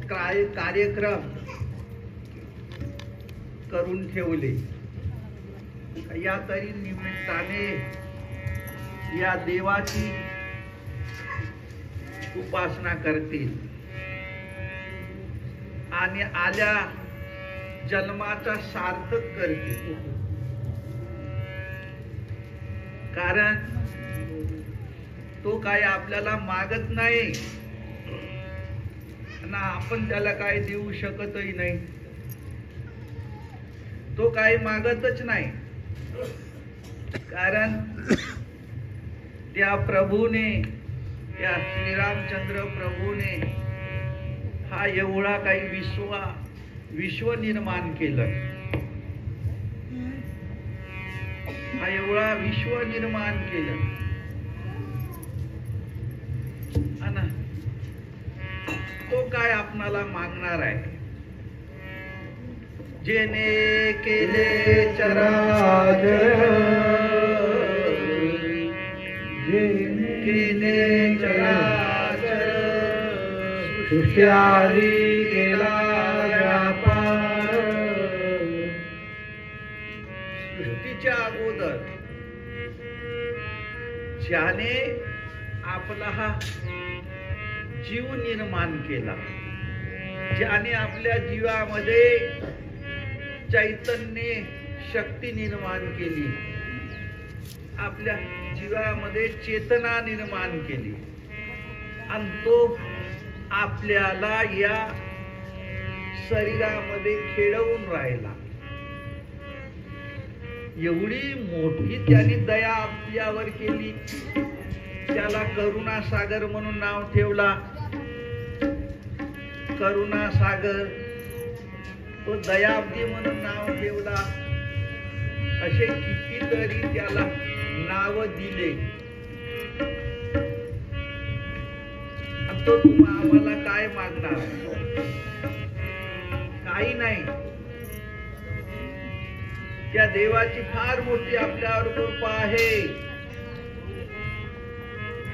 कार्यक्रम करून ठेवले. या तरी निमित्ताने या देवाची उपासना करतील आणि आल्या जन्माचा सार्थक करतील. कारण तो काय आपल्याला मागत नाही ना, आपण त्याला काय देऊ शकतही नाही. तो काही मागतच नाही. कारण त्या प्रभूने, त्या श्रीरामचंद्र प्रभूने हा एवढा काही विश्व निर्माण केलं. हा एवढा विश्व निर्माण केलं. आणि तो काय आपणाला मागणार आहे? जेने केले चराचर, जेने केले चराचर, सृष्ट्यादी केला व्यापार. सृष्टीच्या अगोदर ज्याने आपला हा जीव निर्माण केला, ज्याने आपल्या जीवामध्ये चैतन्य शक्ती निर्माण केली, आपल्या जीवामध्ये चेतना निर्माण केली, आणि तो आपल्याला या शरीरामध्ये खेळवून राहिला. एवढी मोठी त्याने दया आपल्यावर केली. त्याला करुणा सागर म्हणून नाव ठेवला. करुणा सागर, तो दयाब्दी म्हणून नाव ठेवला. असे कितीतरी त्याला नाव दिले. तो आम्हाला काय मागणार? काही नाही. त्या देवाची फार मोठी आपल्यावर कृपा आहे.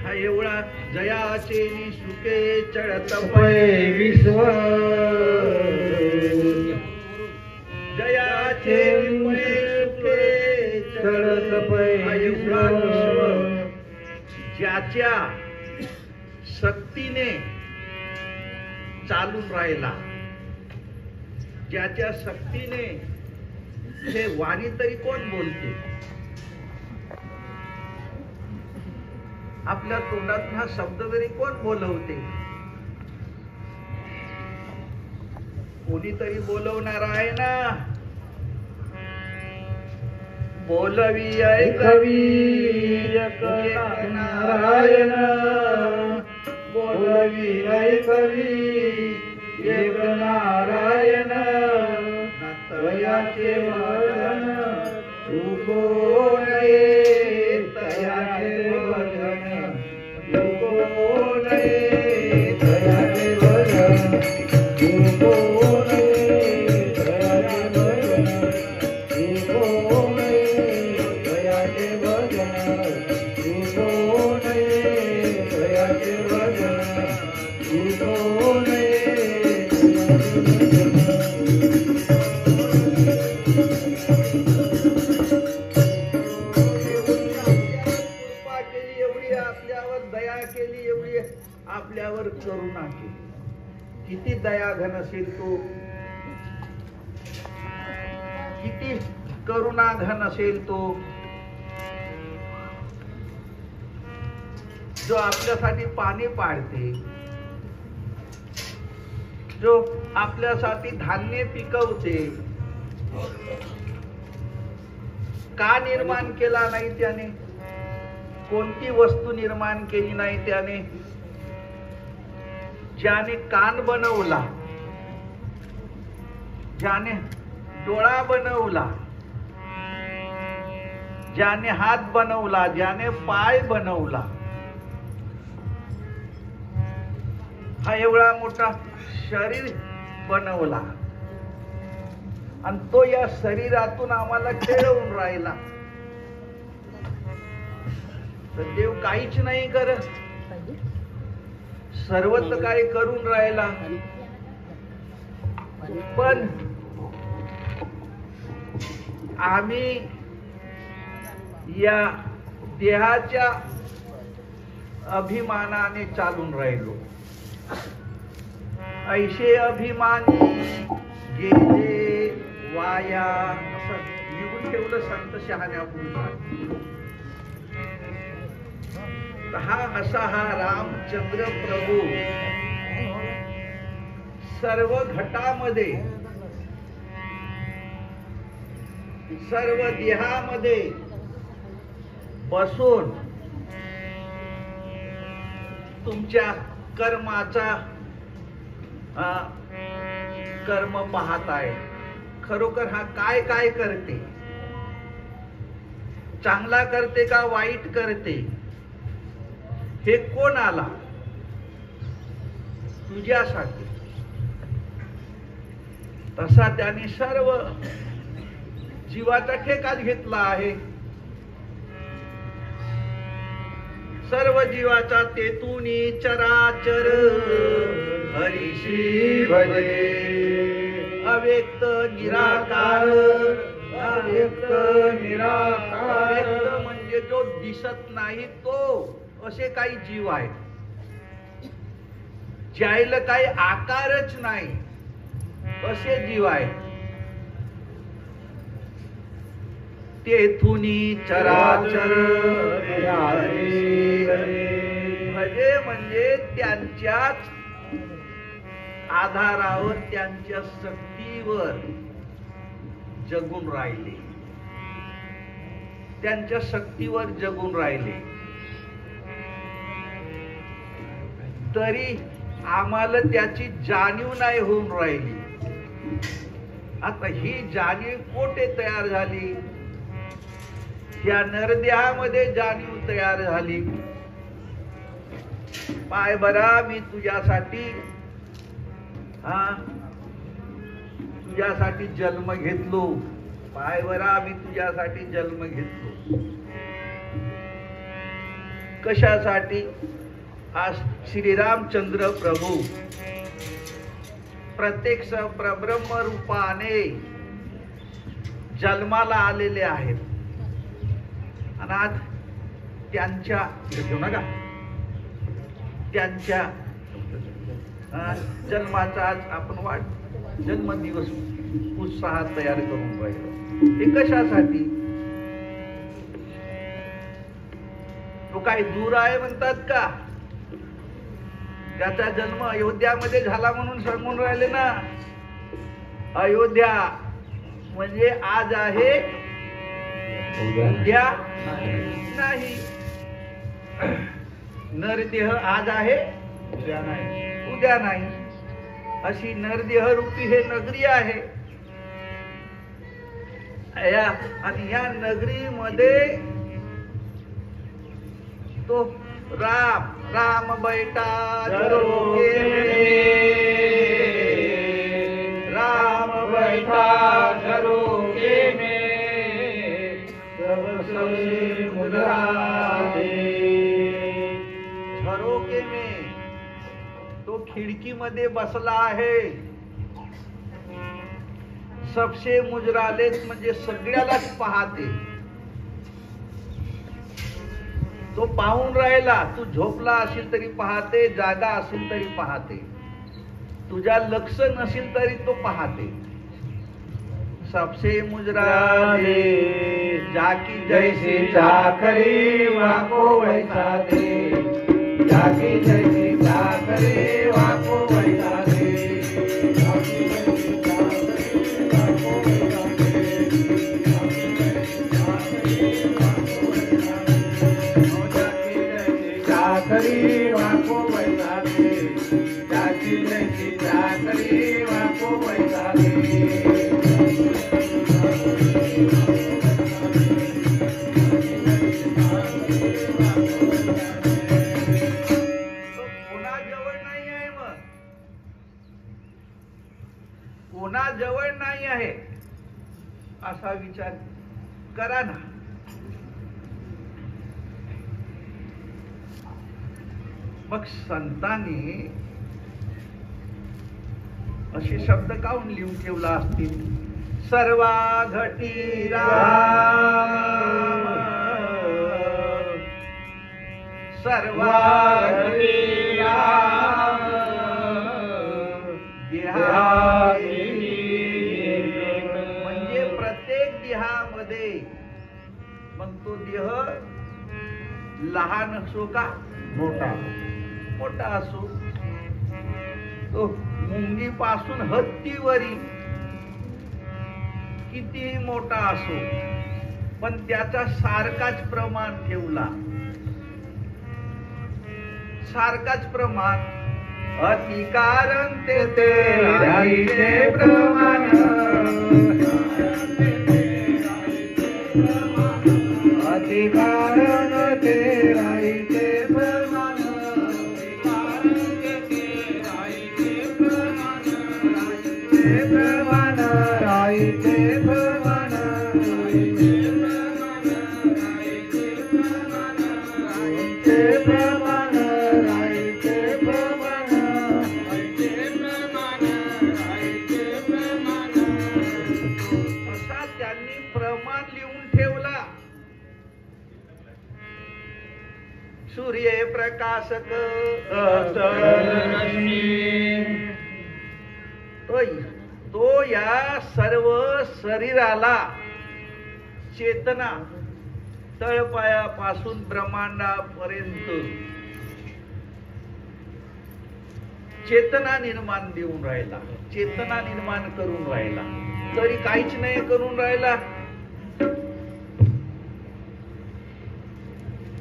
हा एवढा जयाचे सुखे चढत पै विश्व, जयाचे सुखे चढत पै विश्व. ज्याच्या शक्तीने चालून राहिला, ज्याच्या शक्तीने हे वाणी तरी कोण बोलते? आपल्या तोंडातून हा शब्द तरी कोण बोलवते? कोणीतरी बोलवणार आहे ना. बोलवी ऐकवी एक नारायण, बोलवी ऐकवी एक नारायण. तयाचे भजन चुको नये, तयाचे भजन चुको नये, तयाचे भजन चुको नये, तयाचे भजन चुको नये, तयाचे भजन चुको नये, तयाचे भजन चुको नये. आपल्यावर करुणा केली. किती दया घन असेल तो, किती करुणा घन असेल तो, जो आपल्यासाठी पाणी पाडते, जो आपल्यासाठी धान्य पिकवते. का निर्माण केला नाही त्याने? कोणती वस्तू निर्माण केली नाही त्याने? ज्याने कान बनवला, ज्याने डोळा बनवला, ज्याने हात बनवला, ज्याने पाय बनवला, हा एवढा मोठा शरीर बनवला, आणि तो या शरीरातून आम्हाला खेळवून राहिला. तर देव काहीच नाही करत, सर्वच काय करून राहिला. पण आम्ही या देहाच्या अभिमानाने चालून राहिलो. ऐशे अभिमानी गेले वाया, असं लिहून ठेवलं संत शहाण्यापुढे. हा रामचंद्र प्रभू सर्व घटामध्ये, सर्व देहामध्ये बसून तुमच्या कर्माचा कर्म पाहत आहे. खरोखर हा काय काय करते, चांगला करते का वाईट करते, हे कोण आला तुझ्यासाठी. तसा त्याने सर्व जीवाचा ठेका घेतला आहे. सर्व जीवाचा तेतूनी चराचर हरिशी भजे. अव्यक्त निराकार, अव्यक्त निराकार. अव्यक्त म्हणजे जो दिसत नाही तो, असे काही जीव आहेत. ज्याला काही आकारच नाही असे जीव आहेत. तेथुनी चराचर भजे म्हणजे त्यांच्याच आधारावर, त्यांच्या शक्तीवर जगून राहिले, त्यांच्या शक्तीवर जगून राहिले. तरी आम्हाला त्याची जाणीव नाही होऊन राहिली. आता ही जाणीव कोठे तयार झाली? या नरदेहामध्ये जाणीव तयार झाली. पाय बरा, मी तुझ्यासाठी तुझ्यासाठी जन्म घेतलो. पाय बरा, मी तुझ्यासाठी जन्म घेतलो. कशासाठी? आज श्रीरामचंद्र प्रभू प्रत्यक्ष परब्रह्म रूपाने जन्माला आलेले आहेत. आणि आज त्यांच्या जन्माचा आज आपण जन्मदिवस उत्साहात तयार करून राहिलो. हे कशासाठी? तो काही दूर आहे म्हणतात का? त्याचा जन्म अयोध्यामध्ये झाला म्हणून सांगून राहिले ना. अयोध्या म्हणजे आज आहे, उद्या नाही. नरदेह आज आहे, उद्या नाही. अशी नरदेह रूपी हे नगरी आहे. आणि या नगरीमध्ये तो राम राम बैठा झरोके में, राम बैठा झरोके में, सबसे मुद्राते. झरोके में तो खिडकी मध्ये बसला आहे. सबसे मुजरालेत म्हणजे सगळ्यालाच पाहते. तो पाहून राहिला. तू झोपला असेल तरी पाहते, जागा असेल तरी पाहते, तुझ्या लक्ष नसेल तरी तो पाहते. सबसे मुजराले जाकी जैसे चाकरी वाको वैसा दे. जाकी जैसे चाकरी वाको वैसा दे. चाकरी वाको वैसा दे. जाकी जैसी चाकरी वाको वैसा दे. कोणाजवळ नाही आहे, मग कोणाजवळ नाही आहे असा विचार करा ना. मग संतांनी असे शब्द काऊन लिहून ठेवला असतील? सर्वा घटी राम, सर्वा घटी राम, म्हणजे प्रत्येक देहामध्ये, मग तो देह लहान असो का मोठा, मोठा असो, तो मुंगी पासून हत्तीवरी किती मोठा असो, पण त्याचा सारखाच प्रमाण ठेवला, सारखाच प्रमाण. अति कारण ते राहिते प्रमाण, अति कारण ते राहिते प्रमाण, प्रमाण राहिते प्रमाण, प्रमाण राहिते प्रमाण, असा त्यांनी प्रमाण लिहून ठेवला. सूर्य प्रकाशक तो या सर्व शरीराला चेतना तळपायापासून ब्रह्मांडापर्यंत चेतना निर्माण देऊन राहिला, चेतना निर्माण करून राहिला. तरी काहीच नाही करून राहिला.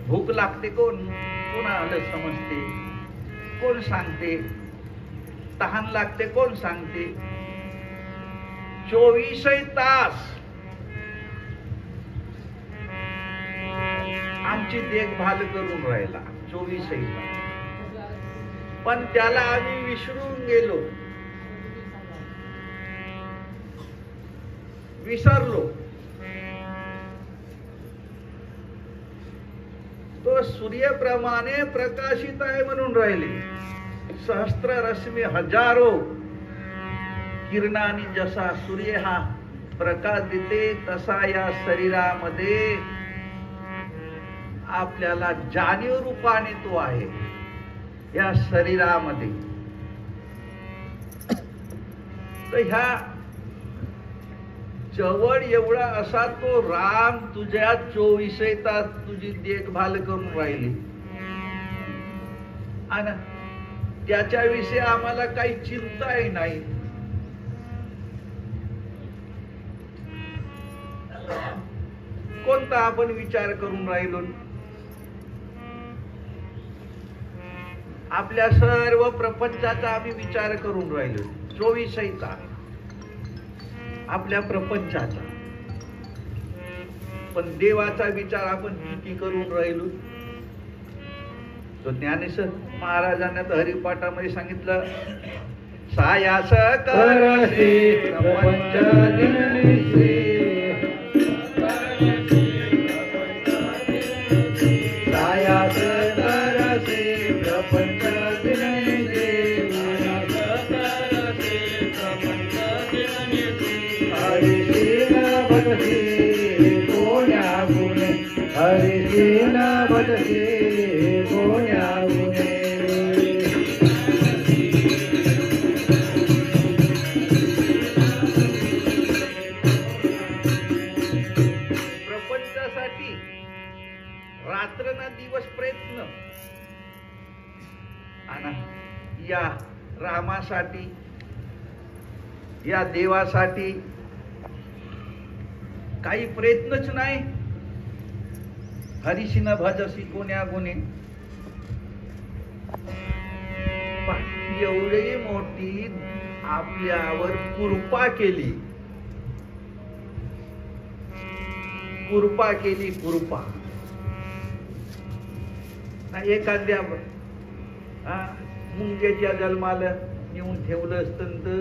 भूक लागते कोणाला समजते, कोण सांगते? तहान लागते कोण सांगते? 24 तास आमची देखभाल करून राहिला, 24 तास. पण त्याला आम्ही विसरून गेलो, विसरलो. तो सूर्याप्रमाणे प्रकाशित आहे म्हणून राहिले. सहस्त्र रश्मी हजारो किरणांनी जसा सूर्य हा प्रकाश देते, तसा या शरीरामध्ये आपल्याला जाणीव रूपाने तो आहे. या शरीरामध्ये तर ह्या जवळ एवढा असा तो राम तुझ्या 24 तास तुझी देखभाल करून राहिली, आणि त्याच्याविषयी आम्हाला काही चिंताही नाही. कोणता आपण विचार करून राहिलो? आपल्या सर्व प्रपंचाचा आम्ही विचार करून राहिलो, 24 तास आपल्या प्रपंचाचा. पण देवाचा विचार आपण किती करून राहिलो? तो ज्ञानेश्वर महाराजांना तर हरिपाठामध्ये सांगितलं, सायास करसी प्रपंच दिनसी, सायास करसी प्रपंच दिनसी, हरिशील भजसी कोण्या गुणे, हरिशील भजसी कोण्या गुणे. प्रपंचासाठी रात्र ना दिवस प्रयत्न, आणि या रामासाठी, या देवासाठी काही प्रयत्नच नाही. हरिशीन भजसी कोण्या गुणे. एवढी मोठी आपल्यावर कृपा केली, कृपा केली, कृपा. एखाद्या मुंग्याच्या जन्माला येऊन ठेवलं असतं तर,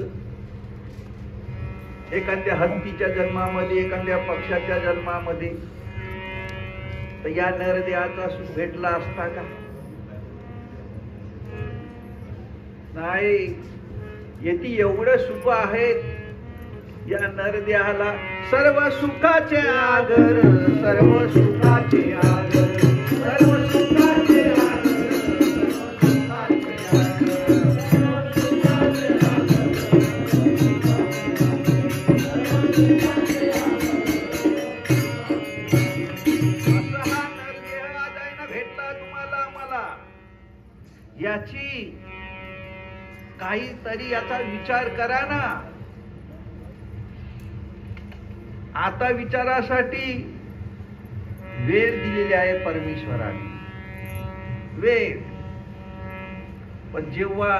एखाद्या हत्तीच्या जन्मामध्ये, एखाद्या पक्षाच्या जन्मामध्ये, तर या नरदेहाचा सुख भेटला असता का? नाही. येथे एवढं सुख आहे या नरदेहाला, सर्व सुखाचे आगर, सर्व सुखाचे आगर, सर्व सुखाचे आगर, असा हा नरदेह आज आहे ना भेटला तुम्हाला मला, याची काहीतरी याचा विचार करा ना. आता विचारासाठी वेळ दिलेली आहे परमेश्वराने, वेळ. पण जेव्हा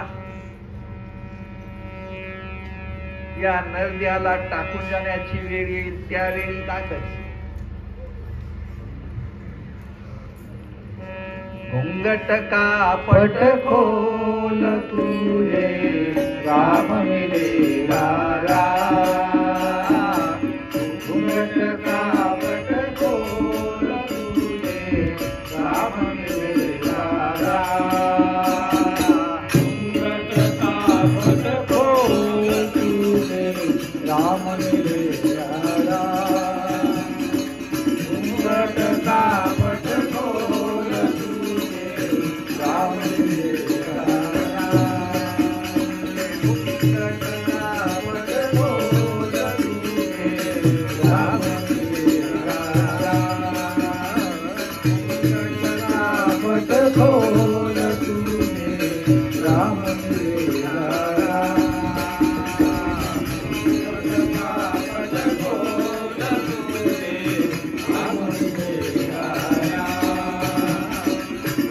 या नरदेहाला टाकून जाण्याची वेळ येईल त्यावेळी काय करायचं? घुंगट कापट खोल तुझे राम मिलेगा घुंगट कापट खोल तुझे राम मिलेगा घुंगट कापट खोल तुझे राम मिलेगा घुंगट कापट खोल राम मिलेगा घुंगट कापट खोल तुझे राम मिलेगा घुंगट कापट खोल तुझे राम मिलेगा घुंगट कापट खोल तुझे राम मिलेगा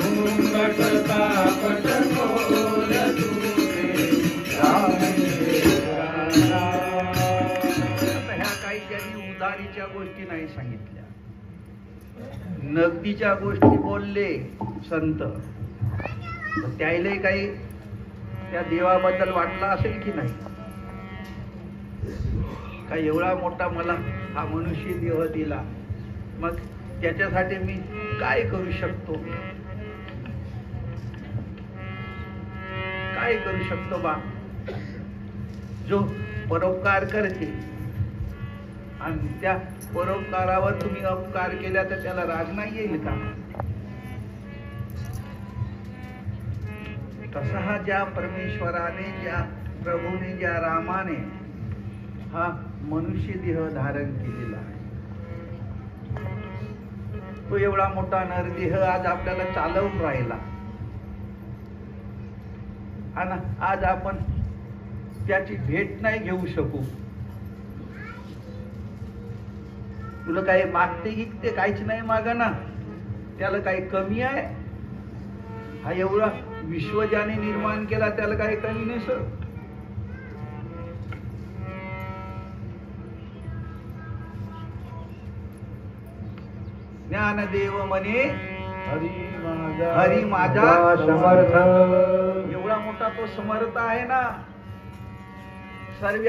घुंगट कापट खोल तुझे राम मिलेगा. आता ह्या काही त्यांनी उधारीच्या गोष्टी नाही सांगितल्या, नगदीच्या गोष्टी बोलले संत. त्याला काही त्या देवाबद्दल वाटला असेल की नाही? काय एवढा मोठा मला हा मनुष्य देह दिला, मग त्याच्यासाठी मी काय करू शकतो, काय करू शकतो बा? जो परोपकार करते आणि त्या परोपकारावर तुम्ही अपकार केला तर त्याला राग नाही येईल का? तसा हा ज्या परमेश्वराने, ज्या प्रभूने, ज्या रामाने हा मनुष्य देह धारण केलेला आहे, तो एवढा मोठा नरदेह आज आपल्याला चालवून राहिला आणि आज आपण त्याची भेट नाही घेऊ शकू. तुला काही मागते गिकते काहीच नाही माग ना, त्याला काही कमी आहे? हा एवढा विश्व ज्याने निर्माण केला त्याला काही कमी नाही सर. ज्ञानदेव म्हणे हरी माझा समर्थ. एवढा मोठा तो समर्थ आहे ना, सर्व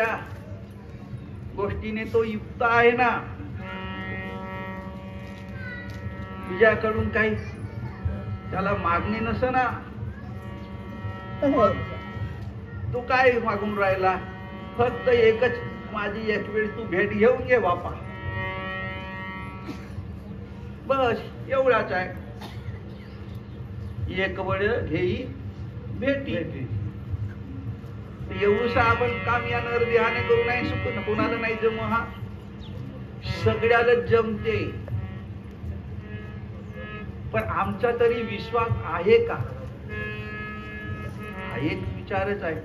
गोष्टीने तो युक्त आहे ना. तुझ्याकडून काही त्याला मागणी नस ना, तू काय मागून राहिला? फक्त एकच, माझी एक वेळ तू भेट घेऊन घे बापा, बस एवढाच आहे. एक वेळ घेई भेटी. एवढंच आपण काम या नरदेहाने करू नाही शकतो. कोणाला नाही जम, हा सगळ्याला जमते. पण आमचा तरी विश्वास आहे का? हा एक विचारच आहे.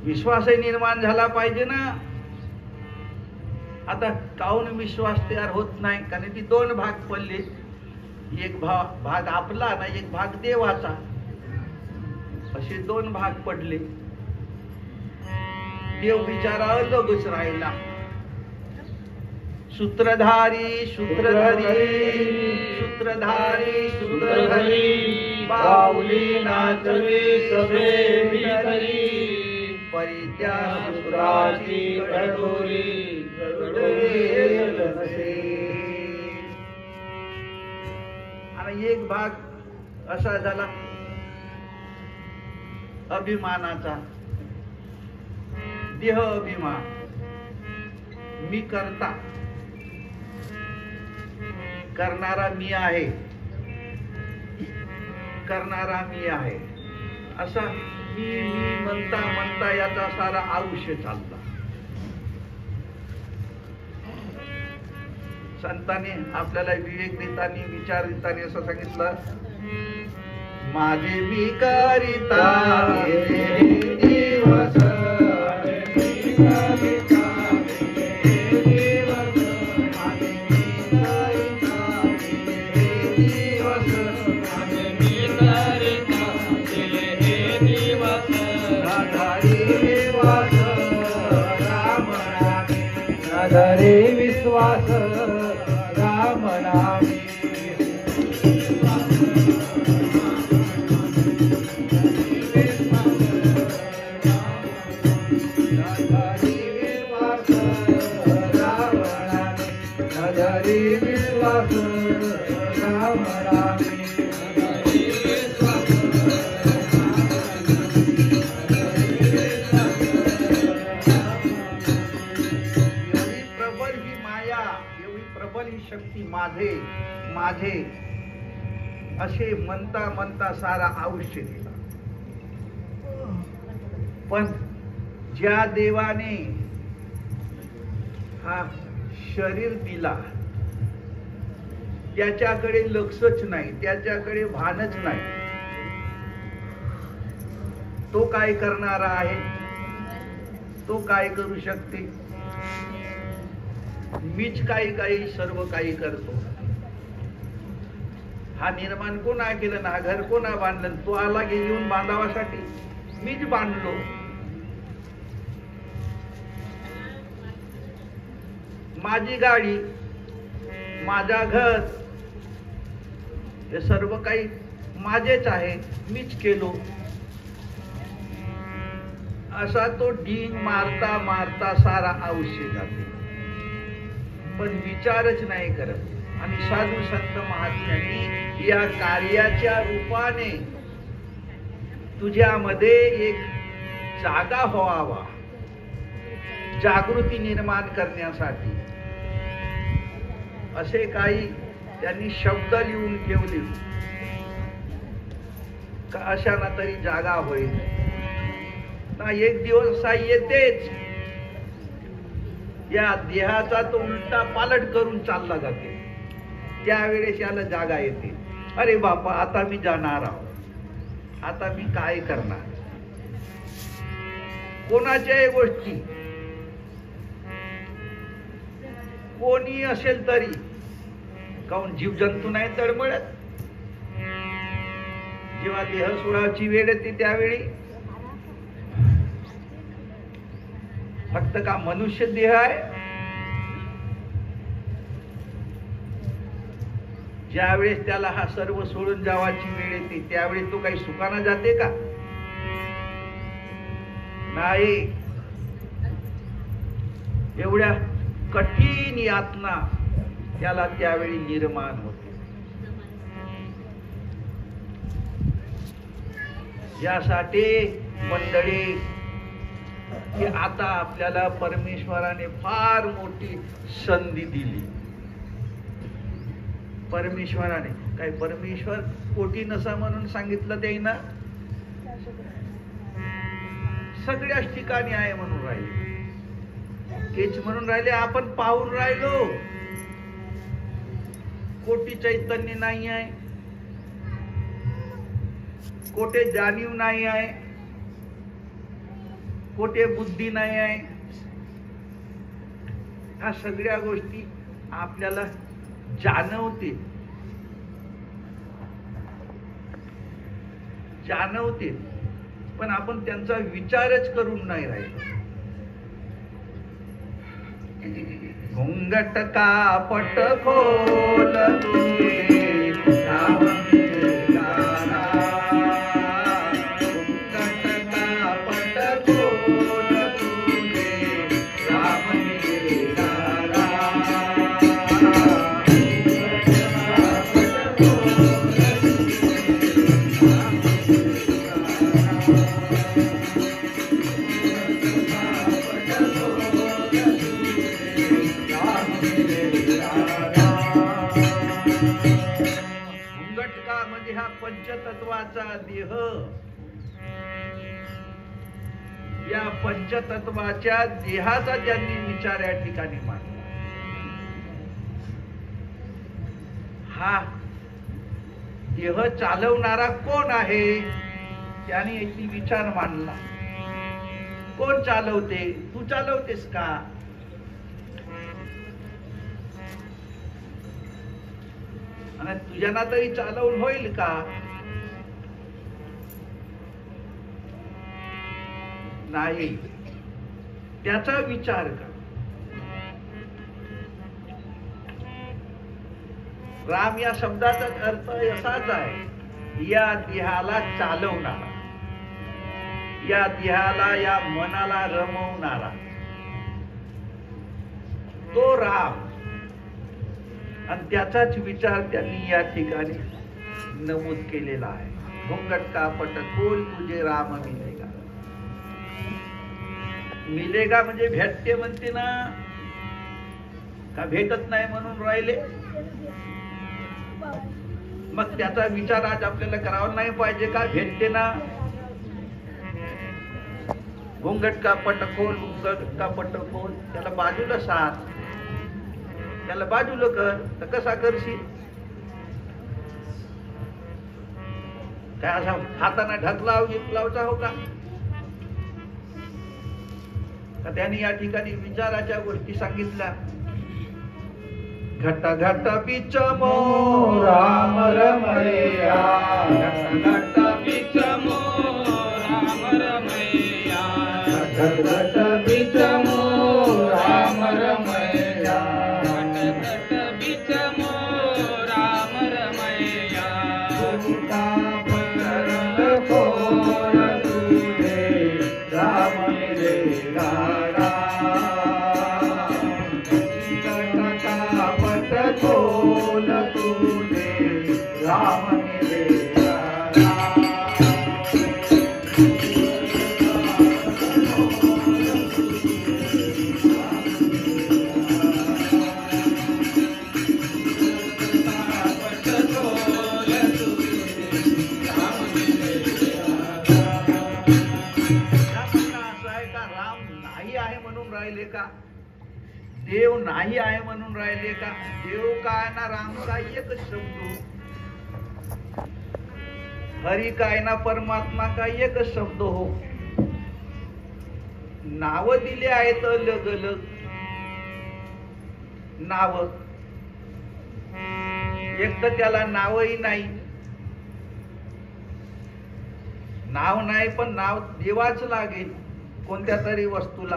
विश्वासही निर्माण झाला पाहिजे ना. आता काहून विश्वास तयार होत नाही? कारण ती दोन भाग पडले, एक भाग आपला ना, एक भाग देवाचा, असे दोन भाग पडले. देव बिचारा लगच राहिला. सूत्रधारी सूत्रधारी सूत्रधारी सूत्रधारी बाहुली नाचवी सभे भीतरी परित्याग सुराची कडोरी आणि एक भाग असा झाला अभिमानाचा, देह अभिमान, मी करता, करणारा मी आहे, करणारा मी आहे, असा मी म्हणता म्हणता याचा सारा आयुष्य चालला. संतांनी आपल्याला विवेक देताना, विचार देताना असं सांगितलं, माझे मी करिता दिवस, धरे विश्वास राम नामी, धरे विश्वास राम नामी. शक्ती माझे माझे असे म्हणता म्हणता सारा आयुष्य दिला. पण ज्या देवाने हा शरीर दिला त्याच्याकडे लक्षच नाही, त्याच्याकडे भानच नाही. तो काय करणारा आहे, तो काय करू शकते, मीच काही सर्व काही करतो. हा निर्माण कोणा केलं ना, हा घर कोणा बांधलं, तो आला येऊन बांधावासाठी, मीच बांधलो. माझी गाडी, माझा घर, हे सर्व काही माझेच आहे, मीच केलो. असा तो ढींग मारता मारता सारा आयुष्य जाते, पण विचारच नाही करत. आणि साधू संत महात्म्यांनी या कार्याच्या रूपाने तुझ्यामध्ये एक जागा व्हावा, जागृती निर्माण करण्यासाठी असे काही त्यांनी शब्द लिहून ठेवले का अशाना तरी जागा होईल ना. एक दिवस असा येतेच, या देहाचा तो उलटा पालट करून चालला जाते. त्यावेळेस याला जागा येते, अरे बापा आता मी जाणार आहोत, आता मी काय करणार. कोणाच्याही गोष्टी कोणी असेल तरी, काऊन जीवजंतू नाही तळमळत. जेव्हा देह सोडायची वेळ येते त्यावेळी फक्त का मनुष्य देह आहे. ज्यावेळेस त्याला हा सर्व सोडून जावाची वेळ येते त्यावेळेस तो काही सुखाना जाते का? नाही. एवढ्या कठीण यातना त्याला त्यावेळी निर्माण होते. यासाठी मंडळी की आता आपल्याला परमेश्वराने फार मोठी संधी दिली. परमेश्वराने काय, परमेश्वर कोटी नसा म्हणून सांगितलं ते ना, सगळ्याच ठिकाणी आहे म्हणून राहिले. हेच म्हणून राहिले आपण पाहून राहिलो. कोटी चैतन्य नाही आहे, कोठे जाणीव नाही आहे, कोठे बुद्धी नाही आहे. ह्या सगळ्या गोष्टी आपल्याला जाणवते, पण आपण त्यांचा विचारच करून नाही राहिलो. घुंगट का पट खोल तुझे राम निराला, घुंगट का पट खोल तुझे राम निराला. घुंगट का पट खोल तुझे म्हणजे हा पंचतत्वाचा देह, या पंचतत्वाच्या देहाचा त्यांनी विचार या ठिकाणी मांडला. हा देह चालवणारा कोण आहे, त्याने एक विचार मांडला. कोण चालवते? तू चालवतेस का? आणि तुझ्याना तरी चालवून होईल का? नाही. त्याचा विचार कर. राम या शब्दाचा अर्थ असाच आहे, या देहाला चालवणारा, या देहाला, या मनाला रमवणारा तो राम. आणि त्याचाच विचार त्यांनी या ठिकाणी नमूद केलेला आहे. घुंगट का पट खोल तुझे राम मिलेगा. मिलेगा म्हणजे भेटते म्हणते ना, का भेटत नाही म्हणून राहिले? मग त्याचा विचार आज आपल्याला करावा नाही पाहिजे का? भेटते ना. घुंगट का पट खोल, घुंगट का पट खोल, त्याला बाजूला साथ, त्याला बाजूला कर. तर कसा करशील? काय असा हाताना ढकलाव गिकलावचा हो का? त्यांनी या ठिकाणी विचाराच्या गोष्टी सांगितल्या. घट घट बीच मो राम रमैया, घट बीच मो राम रमैया, घट घट बीच मो राम रमैया, घट बीच मो राम रमैया. तुका पंरंग खोल तुझे राम मिलेगा. खोल तुझे राम मिलेगा. राम नाही आहे म्हणून राहिले का? देव नाही आहे म्हणून राहिले का? देव काय ना राम काय एकच शब्द. हरी काय ना परमात्मा काय एकच शब्द हो. नाव दिले आहेत अलग अलग नाव. एक तर त्याला नावही नाही, नाव नाही, पण नाव देवाच लागेल कोणत्या तरी वस्तूला.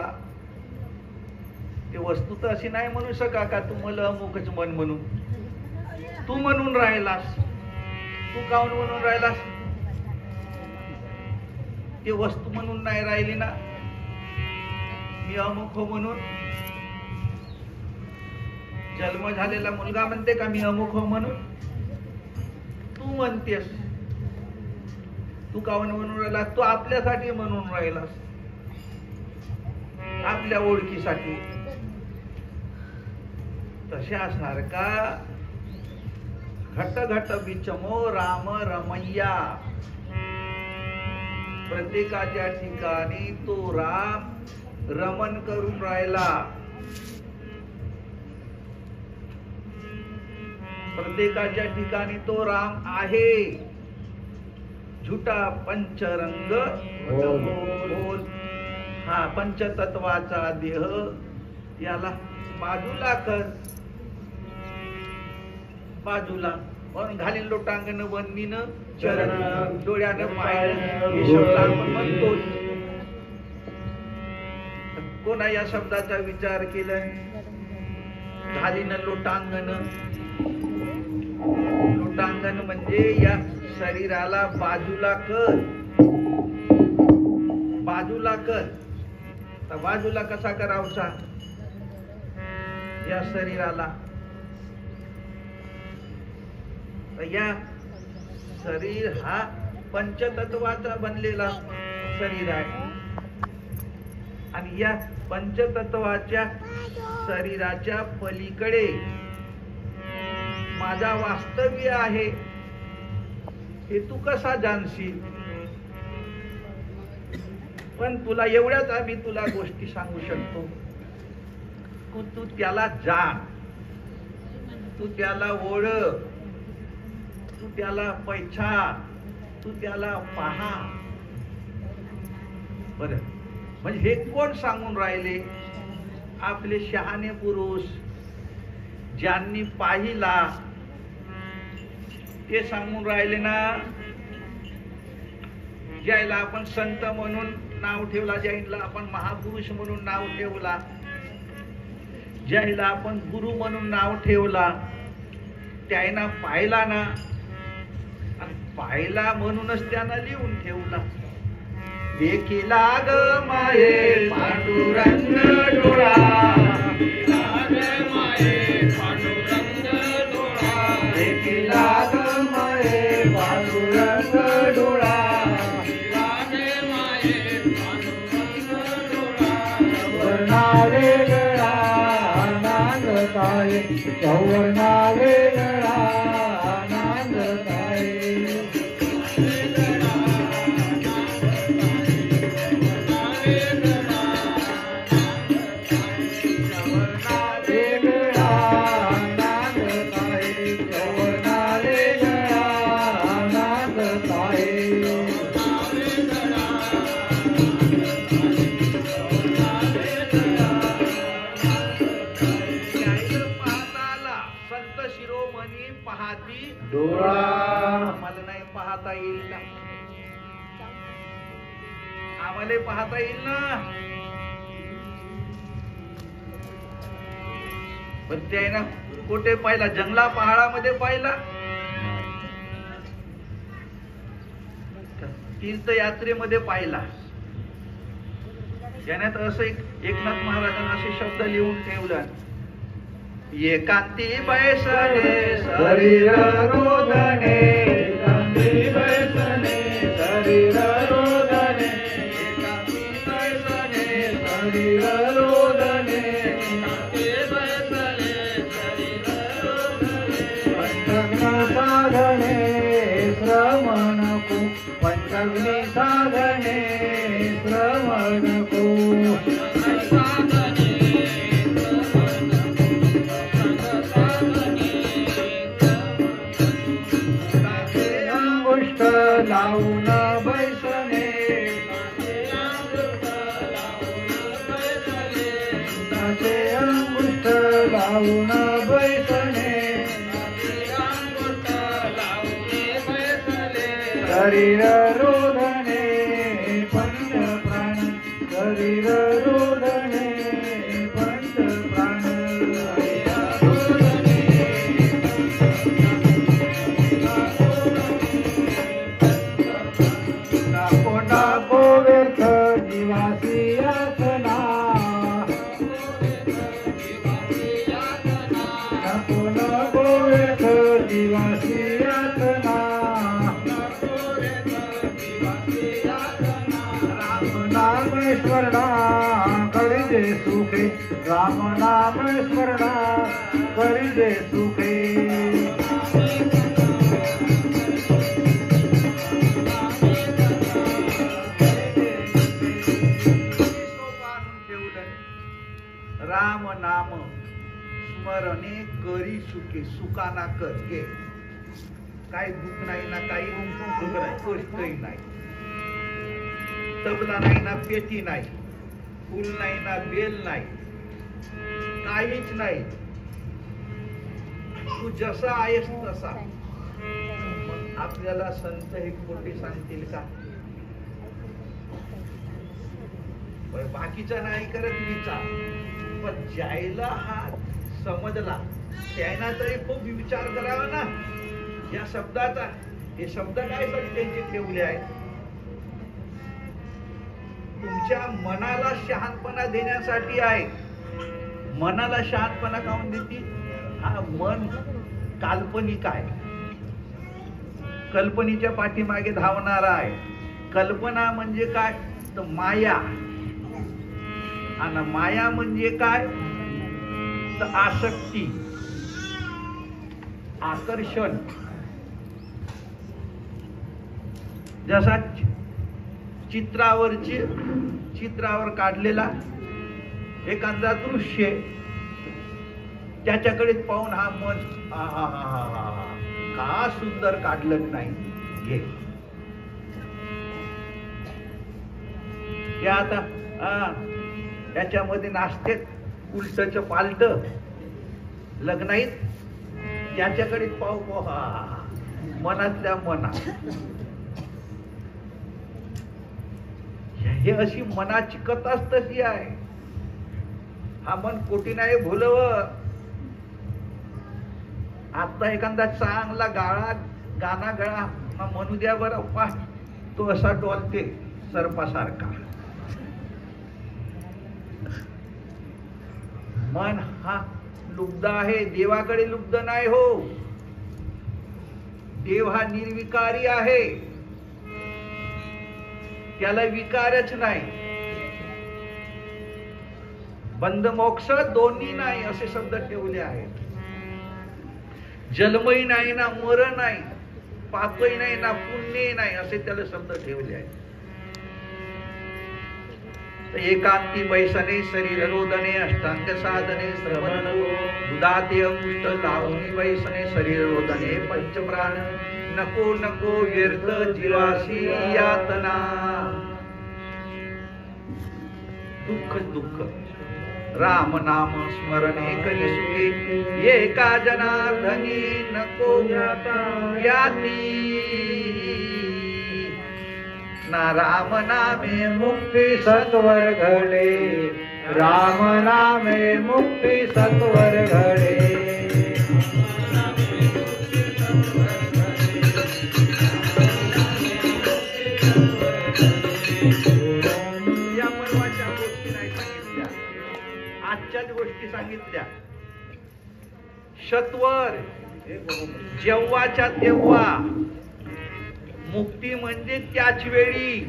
ती वस्तू तर अशी नाही म्हणू शका का तू मला अमुकच मन म्हणून. तू म्हणून राहिलास. तू काऊन म्हणून राहिलास? ती वस्तू म्हणून नाही राहिली ना. मी अमुक हो म्हणून. जन्म झालेला मुलगा म्हणते का मी अमुक हो म्हणून? तू म्हणतेस. तू काऊन म्हणून राहिलास? तू आपल्यासाठी म्हणून राहिलास, आपल्या ओळखीसाठी. तसे असणार का? घट घट बिचमो राम रमैया. प्रत्येकाच्या ठिकाणी तो राम रमण करून राहिला. प्रत्येकाच्या ठिकाणी तो राम आहे. झुटा पंचरंग बोल. हा पंचतत्वाचा देह याला बाजूला कर. बाजूला पण घालील लोटांगण वंदीन चरण, डोळ्यानं पाहिलं हे शब्द आपण म्हणतो. कोणा या शब्दाचा विचार केला? घालीन लोटांगण. लोटांगण म्हणजे या शरीराला बाजूला कर. बाजूला कर. तर बाजूला कसा करावचा या शरीराला? या शरीर हा पंचतत्वाचा बनलेला शरीर आहे. आणि या पंचतत्वाच्या शरीराच्या पलीकडे माझा वास्तव्य आहे. हे तू कसा जाणशील? पण तुला एवढ्याच आम्ही तुला गोष्टी सांगू शकतो, तू त्याला जाण, तू त्याला ओळख, तू त्याला पैछान, तू त्याला पहा. बर, म्हणजे हे कोण सांगून राहिले? आपले शहाणे पुरुष, ज्यांनी पाहिला ते सांगून राहिले ना. ज्याला आपण संत म्हणून नाव ठेवला, ज्याला आपण महापुरुष म्हणून नाव ठेवला, ज्याला आपण गुरु म्हणून नाव ठेवला, त्याला पाहिला ना. आणि पाहिला म्हणूनच त्यांना लिहून ठेवला. देखिला ग माये पांडुरंग डोळा, देखिला ग माये पांडुरंग डोळा, देखिला ग माये पांडुरंग डोळा, वर्णावे गळा नांदताये, वर्णावे गळा नांदताये. डोळा आम्हाला नाही पाहता येईल का? आम्हाला पाहता येईल ना. पण ते आहे ना, कुठे पाहिला? जंगला पहाडामध्ये पाहिला, तीर्थयात्रेमध्ये पाहिला. त्याच्यात असं एकनाथ महाराजांना असे शब्द लिहून ठेवला. एकांती बैसने शरीर रोधने, एकांती बैसने शरीर रोधने, एकांती बैसने शरीर रोधने, एकांती बैसने शरीर रोधने. पंचग्नी साधने श्रम नको, पंचग्नी साधने श्रम नको. लावून बैसने, नाचे अंगुष्ठ लावून बैसने, शरीर रोधने पंच प्राण, शरीर रोधने पंच प्राण. नको व्यर्थ जीवासी यातना, नको व्यर्थ जीवासी यातना. राम नाम स्मरणा करिजे सुखे, राम नाम स्मरणा करिजे सुखे. राम नाम स्मरणे करी सुखे, सुखाना कर घे. काही दुःख नाही ना, काही कष्टही नाही, तबला नाही ना, पेटी नाही, फुल नाही ना, बेल नाही, काहीच नाही. तू जसा आहेस तसा. मग आपल्याला संत हे खोटे सांगतील का? बाकीचा नाही करत विचार, पण ज्याला हा समजला त्याला तरी खूप विचार करावा ना या शब्दाचा. हे शब्द काय साठी त्यांचे ठेवले आहेत? तुमच्या मनाला शहाणपणा देण्यासाठी आहे. मनाला शहाणपणा काऊन देतील? हा मन काल्पनिक आहे, कल्पनेच्या पाठीमागे धावणारा आहे. कल्पना म्हणजे काय? तर माया. आणि माया म्हणजे काय? तर आसक्ती, आकर्षण. जसा चित्रावर काढलेला एखादा दृश्य त्याच्याकडे पाहून हा मन का सुंदर काढलं नाही घे ते आता त्याच्यामध्ये नाचते उलटच पालट लग्नाईत त्याच्याकडे पाहू मनातल्या मनात हे अशी मनाची कथाच तशी आहे. हा मन कोटी नाही भुलव. आता एखादा चांगला गाणा गळा म्हणू द्या बरं पा तो असा डोलते सर्पासारखा. मन हा लुब्ध आहे, देवाकडे लुब्ध नाही हो. देव हा निर्विकारी आहे, त्याला विकारच नाही. बंध मोक्ष दोन्ही नाही असे शब्द ठेवले आहेत. जन्मही नाही ना मरण नाही, पापही नाही ना पुण्यही नाही असे त्याला शब्द ठेवले आहेत. एकांती बैसने शरीर रोदने अष्टांग साधने श्रवण दुधाते अंकुष्ट लावणी बैसने शरीर रोदने पंचप्राण नको नको व्यर्थ जीवासी यातना. दुःख राम नाम स्मरणे करी सुखे एका जनार्दनी नको याती. ना राम नामे मुक्ती सत्वर घडे, राम नामे मुक्ती सत्वर घडे. या परवाच्या गोष्टी नाही सांगितल्या, आजच्याच गोष्टी सांगितल्या. सत्वर जेव्हाच्या तेव्हा, मुक्ती म्हणजे त्याच वेळी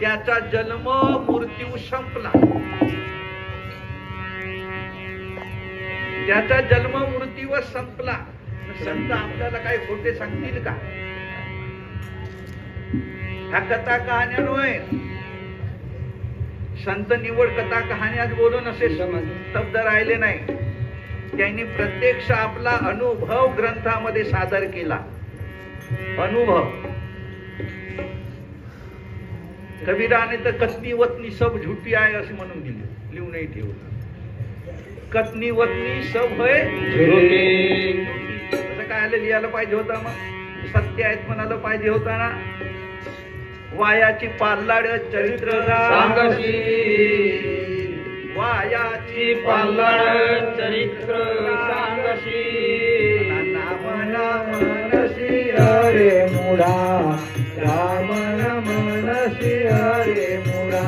त्याचा जन्म मृत्यू संपला. त्याचा जन्म मृत्यू संपला. संत आपल्याला काही खोटे सांगतील का? ह्या कथा कहाण्या नव्हे. संत निवड कथा कहाण्यात बोलून असे शब्द राहिले नाही. त्यांनी प्रत्यक्ष आपला अनुभव ग्रंथामध्ये सादर केला. अनुभव कबीराने तर कथनी वतनी सब झुटी आहे असे म्हणून दिले, लिहूनही ठेवलं. कथनी वतनी सब होय असं काय लिहायला पाहिजे होता. मग सत्य आहेत म्हणायला पाहिजे होता ना. वायाची पाल्लाड चरित्र सांगशी, वायाची पाल्लाड चरित्र सांगशी. नाम मनसी अरे मुडा, राम मनसी अरे मुडा.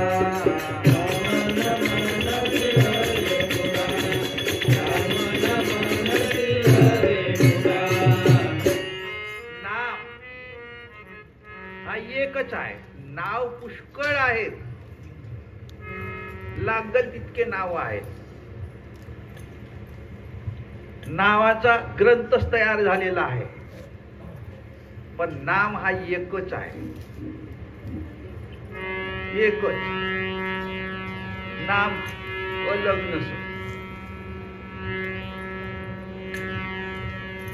नाम हा एकच आहे. नाव पुष्कळ आहेत, लागल तितके नाव आहेत. नावाचा ग्रंथच तयार झालेला आहे, पण नाम हा एकच आहे. एकच नाम अलग नसो.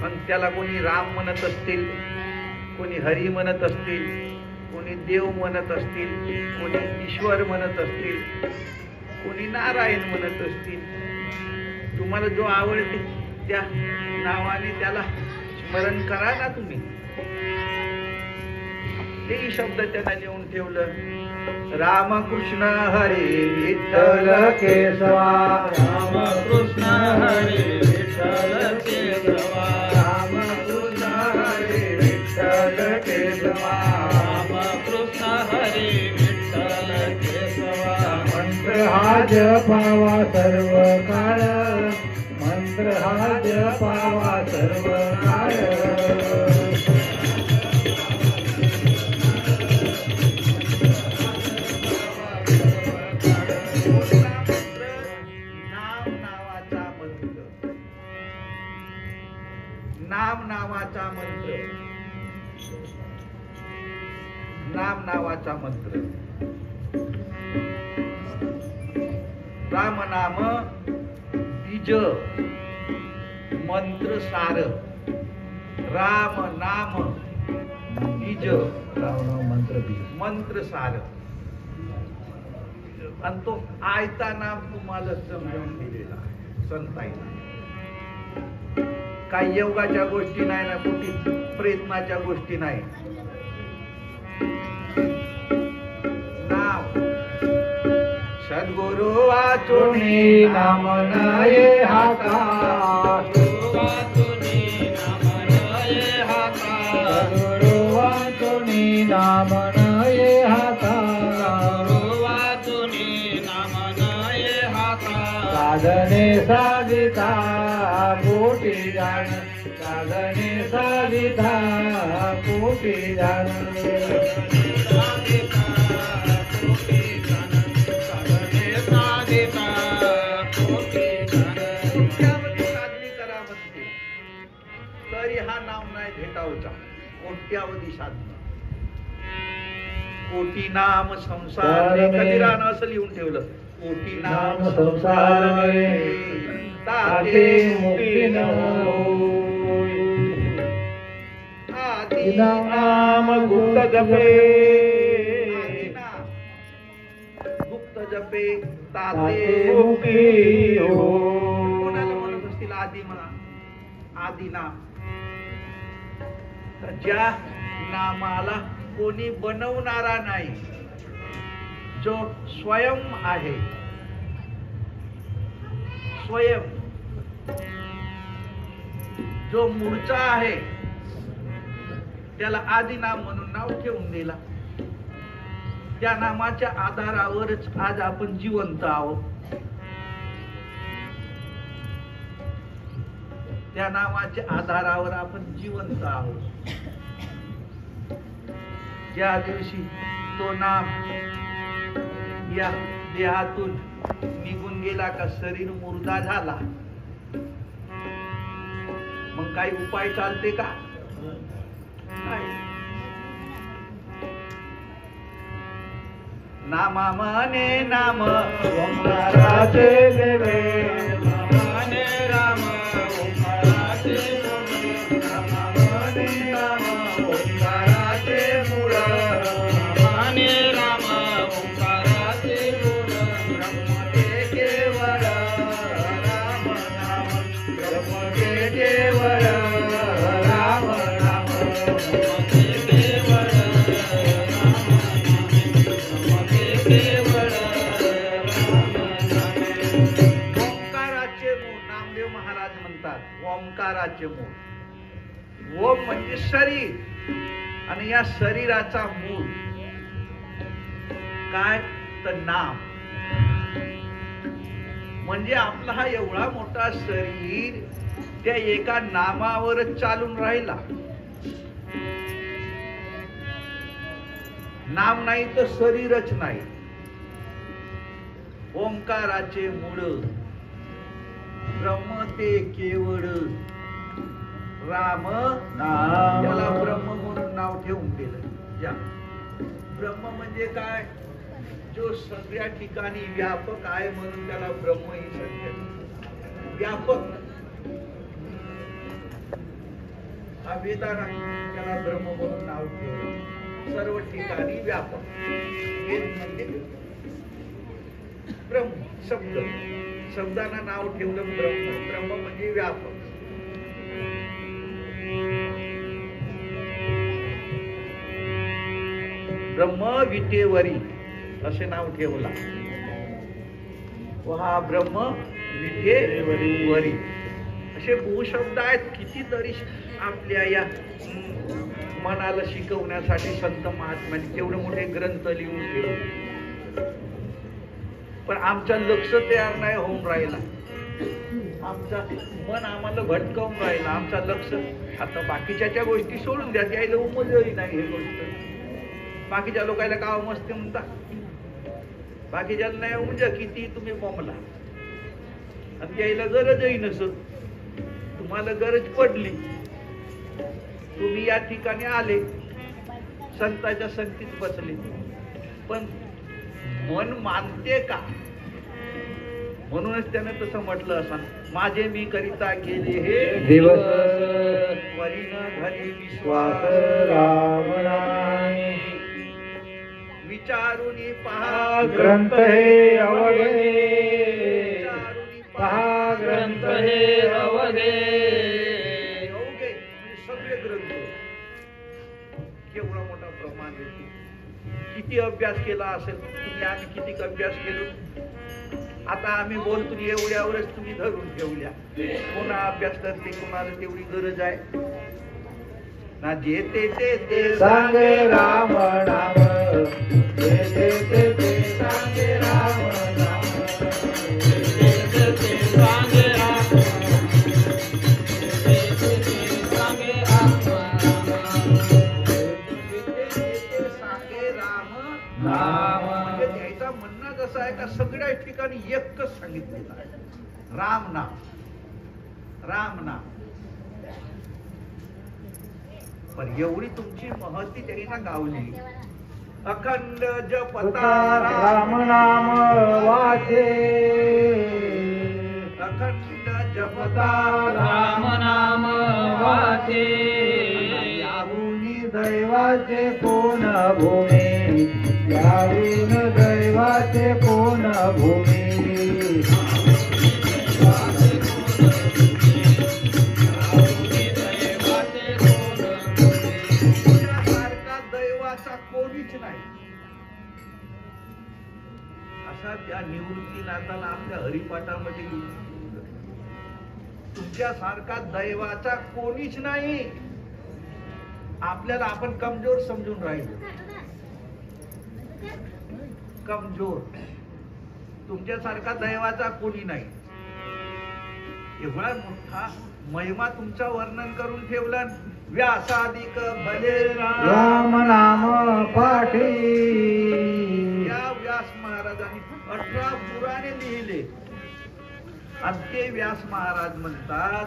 पण त्याला कोणी राम म्हणत असतील, कोणी हरी म्हणत असतील, कोणी देव म्हणत असतील, कोणी ईश्वर म्हणत असतील, कोणी नारायण म्हणत असतील. तुम्हाला जो आवडते त्या नावाने त्याला स्मरण करा ना तुम्ही. तेही शब्द त्यांना लिहून ठेवलं. रामकृष्ण हरे विठ्ठल केशवा, रामकृष्ण हरे विठ्ठल केशवा. रामकृष्ण हरे विठ्ठल केशवा, रामकृष्ण हरे विठ्ठल केशवा. मंत्र हा जपावा सर्व काळ, मंत्र हा जपावा सर्व काळ. नाम नावाचा मंत्र. नाम नावाचा मंत्र. राम नाम बीज मंत्र सार. राम नाम बीज मंत्र सार. आणि तो आयता नाम तुम्हाला समजावून दिलेला आहे संतांना. काही योगाच्या गोष्टी नाही ना, कुठे प्रयत्नाच्या गोष्टी नाही. नाम सद्गुरु वाचुनी नाम नये हाता. सद्गुरु वाचुनी नाम नये हाता. साधने साधिता कोटी जाण. साधने साधिता कोटी जाण. तरी हा नाम नाही भेटावचा. कोट्यावधी साधना. कोटी नाम संसार कधीरानं असं लिहून ठेवलं. कोटी नाम संसार ताते मुक्ती न होय. आदि नाम गुप्त जपे. गुप्त जपे ताते मुक्ती हो. कोणाला म्हणत असतील आदि म्हणा. आदि नाम. ज्या नामाला कोणी बनवणारा नाही, जो स्वयं आहे. स्वयं जो मूळचा आहे त्याला आदि नाम म्हणून नाव ठेवून दिला. त्या नामाच्या आधारावरच आज आपण जिवंत आहोत. त्या नामाच्या आधारावर आपण जिवंत आहोत. ज्या दिवशी तो नाम या देहातून निघून गेला का शरीर मुर्दा झाला, मग काही उपाय चालते का? नाही. नामा मने नाम ओंकाराचे देवे. नामाने राम ओंकाराचे मूळ. नामा मने नाम ओंकाराचे मूळ. नामाने राम ओंकाराचे मूळ. ब्रह्म ते केवळ राम नाम. ब्रह्म ते केवळ राम नाम. ब्रह्म ते केवळ ओंकाराचे मूळ. ओम म्हणजे शरीर आणि या शरीराचा मूळ काय तर नाम. म्हणजे आपला हा एवढा मोठा शरीर त्या एका नामावरच चालून राहिला. नाम नाही तर शरीरच नाही. ओंकाराचे मूळ. ब्रह्म ते केवळ राम नाम. त्याला ब्रह्म म्हणून नाव ठेवून दिलं. या ब्रह्म म्हणजे काय? जो सगळ्या ठिकाणी व्यापक आहे म्हणून त्याला ब्रह्म ही संज्ञा. व्यापक हा वेदांना त्याला ब्रह्म म्हणून नाव ठेवलं. सर्व ठिकाणी व्यापक. वेद म्हणजे ब्रह्म शब्द. शब्दांना नाव ठेवलं ब्रह्म. ब्रह्म म्हणजे व्यापक. ब्रह्म विटेवरी असे नाव ठेवला. व हा ब्रह्म विटेवरी असे भूशब्द आहेत. कितीतरी आपल्या या मनाला शिकवण्यासाठी संत महात्म्यांनी केवढे मोठे ग्रंथ लिहून ठेवले. पण आमचं लक्ष तयार नाही होऊन राहिला. आमचं मन आम्हाला भटकावून राहिला. आमचा लक्ष आता बाकीच्या गोष्टी सोडून द्या. त्याला उमजही नाही हे गोष्ट. बाकीच्या लोकांना गाव मस्ती म्हणतात. बाकीच्या नाही उमजा किती तुम्ही बोंबला. आणि त्याला गरजही नसत. तुम्हाला गरज पडली, तुम्ही या ठिकाणी आले, संतांच्या संगतीत बसले, पण मन मानते का? म्हणूनच त्याने तसं म्हटलं असं, माझे मी करिता केले हे दिवस परीन धरी विश्वास विश्वास रामनामी विचारुनी पहा ग्रंथ हे अवघे विचारुनी पहा ग्रंथ हे अवघे अवघे म्हणजे सगळे ग्रंथ केवढा मोठा प्रमाण आहे. किती अभ्यास केला असेल तुम्ही, आम्ही किती अभ्यास केलो. आता आम्ही बोलतो एवढ्यावरच तुम्ही धरून ठेवल्या. कोणा अभ्यास करते, कोणाला तेवढी गरज आहे ना. जे ते सांगे राम नाम ते सांगे राम नाम ते सांगे राम सांगे राम नाम म्हणजे त्याचा म्हणणं कसं आहे का सगळ्या ठिकाणी एकच सांगितलेलं आहे, राम नाम. राम नाम पण एवढी तुमची महती त्यांनी ना गावली. अखंड जपता राम नाम वाचे अखंड जपता राम नाम वाचे याहुनी दैवाचे कोण भूमी याहून दैवाचे कोण भूमी दैवाचा कोणीच नाही. असा त्या निवृत्तीनाथाला आपल्या हरिपाठामध्ये तुमच्यासारखा दैवाचा कोणीच नाही. आपल्याला आपण कमजोर समजून राहिलो, कमजोर. तुमच्यासारखा दैवाचा कोणी नाही. एवढा मोठा महिमा तुमचा वर्णन करून ठेवला. व्यासादिक भले राम नाम पाठी या व्यास महाराजांनी 18 पुराणे लिहिले आणि ते व्यास महाराज म्हणतात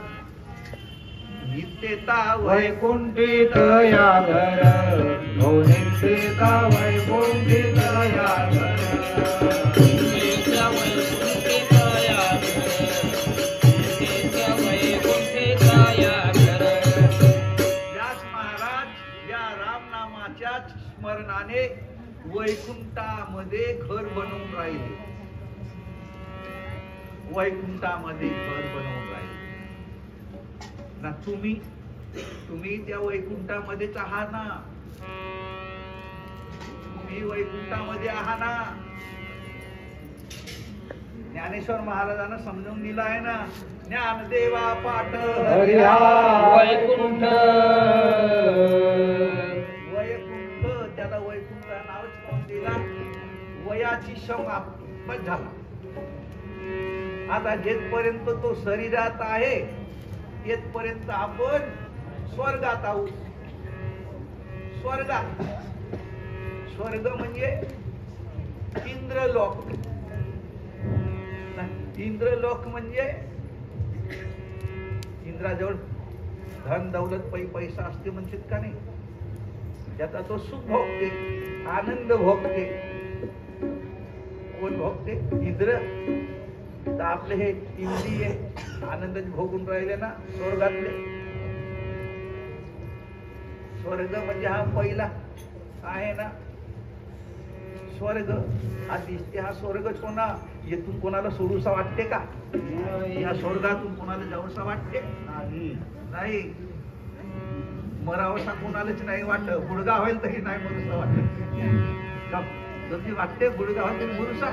नित्यता वैकुंठित या घर नित्यता वैकुंठित या घर स्मरणाने वैकुंठामध्ये घर बनवून राहिले. वैकुंठामध्ये घर बनवून राहिले ना. तुम्ही त्या वैकुंठामध्येच आहात ना. तुम्ही वैकुंठामध्ये आहात ना. ज्ञानेश्वर महाराजांना समजून दिलं आहे ना. ज्ञानदेवा पाठ हरिया वैकुंठ त्याला वैकुंठ नावच कोण दिला. वयाची समाप्त झाला. आता जेथपर्यंत तो शरीरात आहे तेथपर्यंत आपण स्वर्गात आहोत. स्वर्गात, स्वर्ग म्हणजे इंद्रलोक. इंद्रलोक म्हणजे इंद्राजवळ धन दौलत पैसा असते म्हणतात का नाही. त्याचा तो सुख भोगते, आनंद भोगते. कोण भोगते? इंद्र. तर आपले हे इंद्रिय आनंद भोगून राहिले ना स्वर्गातले. स्वर्ग म्हणजे हा पहिला आहे ना. स्वर्ग हा दिसते, हा स्वर्गच होना. येथून कोणाला सोडूसा वाटते का? या स्वर्गातून कोणाला जाऊसा वाटते? नाही. मरावसा कोणालाच नाही वाटत. गुडगा होईल तरी नाही मरुसा वाटत. जर वाटते गुडगा होईल तरी मरुसा.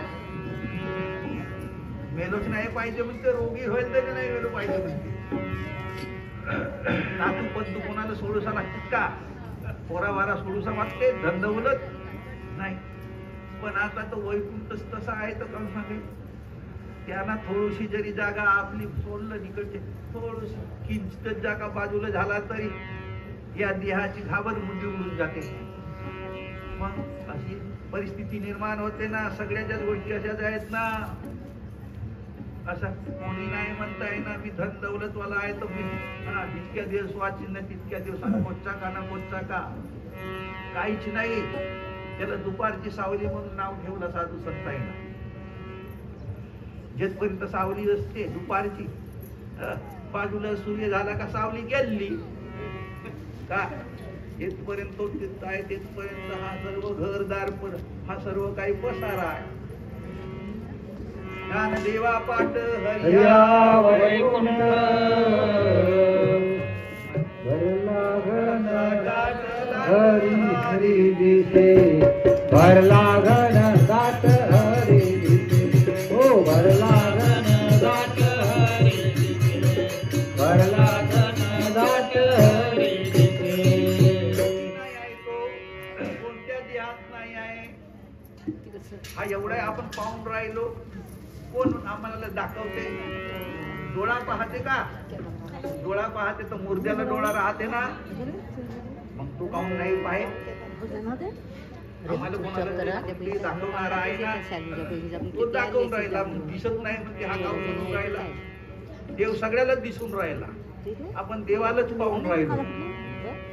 मेलोच नाही पाहिजे म्हणते. रोगी होईल तरी नाही मेलो पाहिजे म्हणते. नातू पद्दू कोणाला सोडूसा लागतात का? पोरावारा सोडूसा वाटते? धंदवलत नाही. पण आता तो वैकुंठच तसा आहे तर कोण सांगेल. त्यांना थोडीशी जरी जागा आपली सोडलं निकडचे थोडस किंचित जागा बाजूला झाला तरी या देहाची घाबर मुंडी उडून जाते. मग अशी परिस्थिती निर्माण होते ना. सगळ्याच्याच गोष्टी अशाच आहेत ना. असं कोणी नाही म्हणता येणार मी धन दौलतवाला आहे तर मी जितक्या दिवस वाचिन ना तितक्या दिवसात कोच्चा का ना कोच्चा का काहीच नाही. त्याला दुपारची सावली म्हणून नाव ठेवलं साधू संतांना. जेथपर्यंत सावली असते दुपारची बाजूला सूर्य झाला का सावली गेली का येथपर्यंत तो तिथं आहे तिथपर्यंत हा सर्व घरदार हा सर्व काही पसारा आहे. ज्ञानदेवा पाठ हरिया वैकुंठ हरी हरी दिसे भरला घन दाट हरी दिसे ओ भरला घन दाट हरी दिसे भरला घन दाट हरी दिसे. नाही आहे तो कोणत्या देहात नाही आहे. हा एवढा आपण पाहून राहिलो. कोण आम्हाला दाखवते. डोळा पाहते का. डोळा पाहते तर मुर्द्याला डोळा राहते ना. मग तू काहून नाही पाहिजे. आम्हाला कोणाला दाखवणारा आहे ना तो दाखवून राहिला. दिसत नाही म्हणजे हा दाखवून राहिला. देव सगळ्यालाच दिसून राहिला. आपण देवालाच पाहून राहिलो.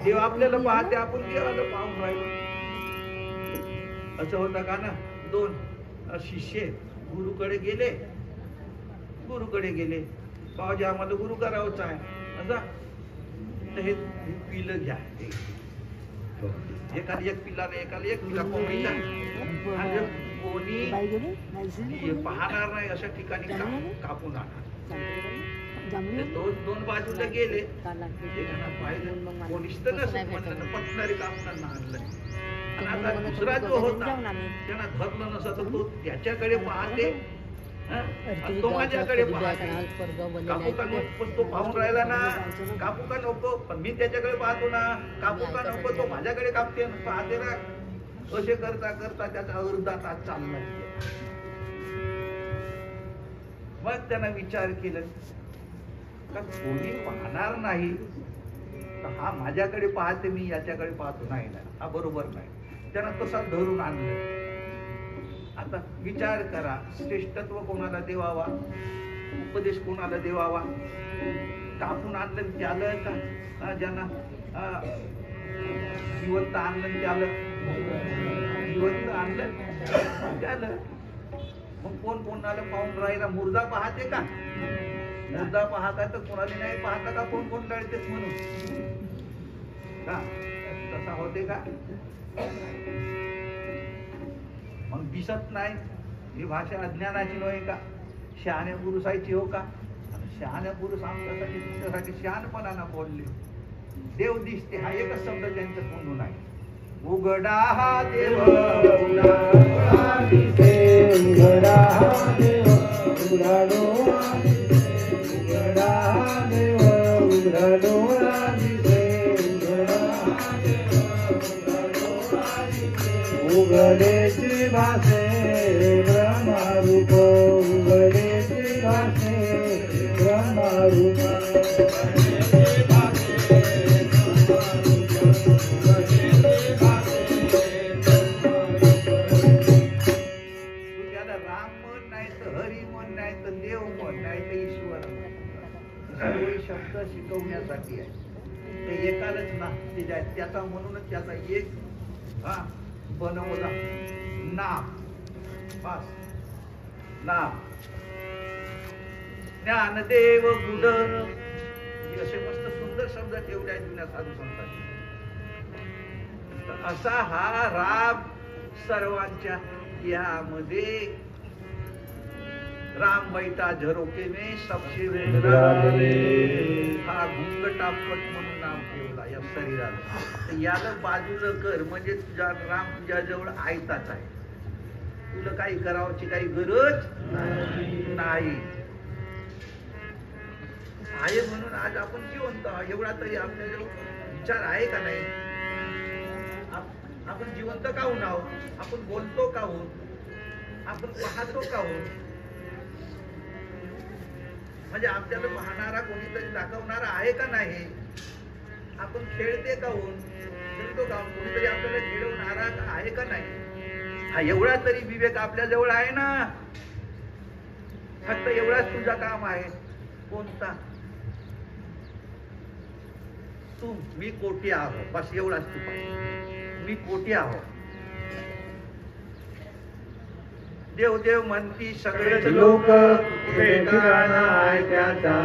देव आपल्याला पाहते आपण देवाला पाहून राहिलो. असं होतं का ना. दोन शिष्य गुरुकडे गेले. बाबाजी आम्हाला गुरु करावंच आहे असं तर हे पिलं घ्या. एकाला एक पिल्ला नाही एकाला एक पिल्ला कोंबडीचा. आणि कोणी पाहणार नाही अशा ठिकाणी कापून आणा. दोन बाजूला गेले. पाहिलं कोणीच तर नसेल म्हणलं पटणारी कापणांना आणलं. आणि आता दुसरा जो होता त्यांना धरलं नसत तो त्याच्याकडे पाहते तो माझ्याकडे पाहते. कापू का नको पण तो पाहून राहिला ना. कापू का नको पण मी त्याच्याकडे पाहतो ना. कापू का नको तो माझ्याकडे कापते पाहते ना. असे करता करता त्याचा अर्धा तास चालला. मग त्यानं विचार केला का कोणी पाहणार नाही तर हा माझ्याकडे पाहते मी याच्याकडे पाहतो नाही ना हा बरोबर नाही. त्यानं तसा धरून आणलं. आता विचार करा श्रेष्ठत्व कोणाला देवावा. उपदेश कोणाला देवावा. कापून आणलं त्याला का ज्यांना जिवंत आणलं त्याला जिवंत आणलं त्याला. मग कोण कोणाला पाहून राहिला. मुर्दा पाहते का. मुर्दा पाहता तर कोणाला नाही पाहता का. कोण कोण लढतेच म्हणून का तसा होते का. मग दिसत नाही. ही भाषा अज्ञानाची नव्हे का. शहाण्या पुरुषाची हो का. शहाण्या पुरुष आमच्यासाठी तुमच्यासाठी शहाणपणानं बोलले. देव दिसते हा एकच शब्द त्यांच्या तोंडून आहे. उघडा हा देव उघडा दिसे उघडा हा देव उघडा डोळा दिसे उघडा हा देव उघडा डोळा दिसे उघडा हा देव उघडा डोळा दिसे. उघडेची भासे ब्रह्मरूप उघडेची भासे ब्रह्मरूप. शब्द शिकवण्यासाठी आहे. ते एकालाच ना त्याचा म्हणूनच त्याचा एक बनवला नाम. बस नाम ज्ञानदेव गुड असे मस्त सुंदर शब्द ठेवले आहेत जुन्या साधू संतांनी. असा हा राम सर्वांच्या यामध्ये राम बैठा झरोके में सबसे हा घुंगटापट म्हणून नाम ठेवला या शरीराला. याला बाजूला कर म्हणजे तुझ्या राम तुझ्या जवळ आयताच आहे. तुला काही करावची काही गरज नाही आहे. म्हणून आज आपण जिवंत आहोत. एवढा तरी आपल्याजवळ विचार आहे का नाही. आपण जिवंत का होऊन आहोत. आपण बोलतो का होत. आपण पाहतो का होत. म्हणजे आपल्याला पाहणारा कोणीतरी दाखवणारा आहे का नाही. आपण खेळते का होऊन खेळतो का कोणीतरी आपल्याला खेळवणारा आहे का नाही. हा एवढा तरी विवेक आपल्या जवळ आहे ना. फक्त एवढाच तुझा काम आहे. कोणता? तू मी कोटी आहो, बस एवढाच तू पाहिजे. मी कोटी आहो. देव देव म्हणती सगळेच लोक, कुठे ठिकाणा आहे त्याचा.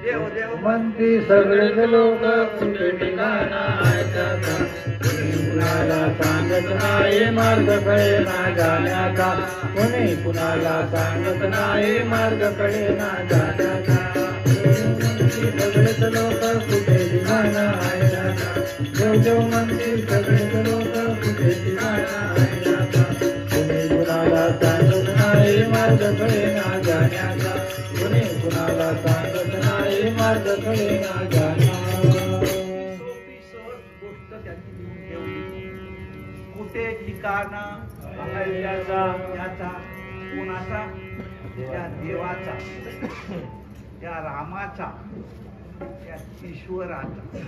देव देव म्हणती सगळेच लोक, कुठे ठिकाणा आहे त्याचा. कुणाला सांगत नाही मार्ग कळेना जाण्याचा. कोणी कुणाला सांगत नाही मार्ग कळेना जाण्याचा. सगळेच लोक कुठे ठिकाणा आहे त्याचा. देव देव म्हणती सगळेच लोक, कुठे ठिकाणा आहे त्याचा. कोणी कुणाला सांगत नाही मार्ग कळेना जाण्याचा. कोणी कुणाला सांगत नाही मार्ग कळेना जाण्याचा. गोष्ट त्यांनी लिहून ठेवली. कुठे ठिकाणा याचा, कोणाचा? त्या देवाचा, त्या रामाचा, त्या ईश्वराचा.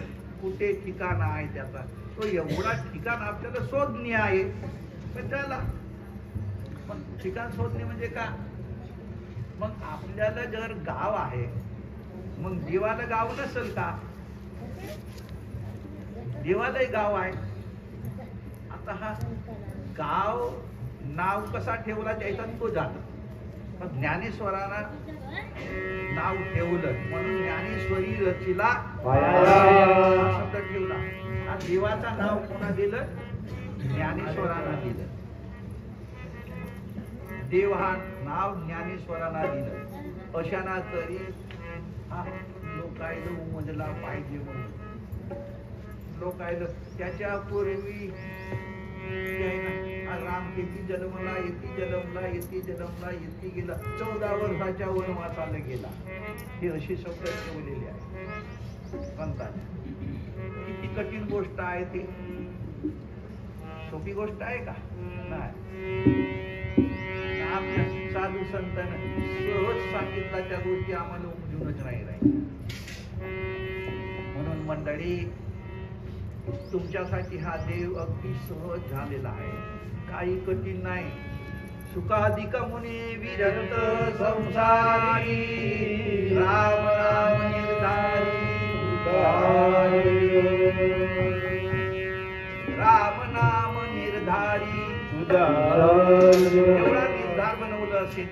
कुठे ठिकाणा आहे त्याचा. तो एवढा ठिकाण आपल्याला शोधणे आहे. पण त्याला पण ठिकाण शोधणे म्हणजे का? मग आपल्याला जर गाव आहे, मग देवाला गाव नसेल का? देवालाही गाव आहे. आता हा गाव नाव कसा ठेवला त्याचा तो जात. पण ज्ञानेश्वराला नाव ठेवलं म्हणून ज्ञानेश्वरी रचिला शब्द ठेवला. हा देवाचा नाव कोणा दिलं? ज्ञानेश्वराला दिलं. देव हा नाव ज्ञानेश्वराला दिलं. अशाना तरी हा लोकायला उमजला पाहिजे म्हणून. लोकायला त्याच्या पूर्वी राम किती जन्मला, येती गेला. 14 वर्षाच्या वनवासाला गेला. हे अशी शब्द ठेवलेले आहे संतांनी. किती कठीण गोष्ट आहे ती. सोपी गोष्ट आहे का? नाही. आपल्या साधू संतांना सहज सांगितला त्या गोष्टी आम्हाला उमजूनच नाही राहील. म्हणून मंडळी, तुमच्यासाठी हा देव अगदी सहज झालेला आहे. काही कठीण नाही. सुखाधिक मुनी विरक्त संसारी, राम नाम निर्धारी. राम नाम निर्धारी. एवढा निर्धार बनवलं असेल.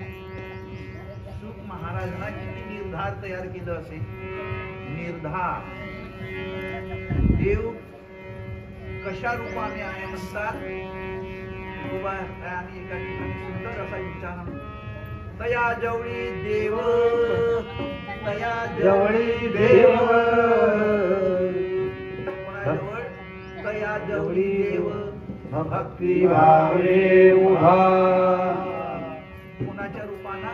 सुख महाराजांना किती निर्धार तयार केलं असेल. निर्धार. देव कशा रूपाने आहे म्हणतात. उभा आणि एका ठिकाणी सुंदर असा विचार. तया जवळी देव, तया जवळी देव. कोणाजवळ? तया जवळी देव. भक्ती भावे उभा. कोणाच्या रूपाना?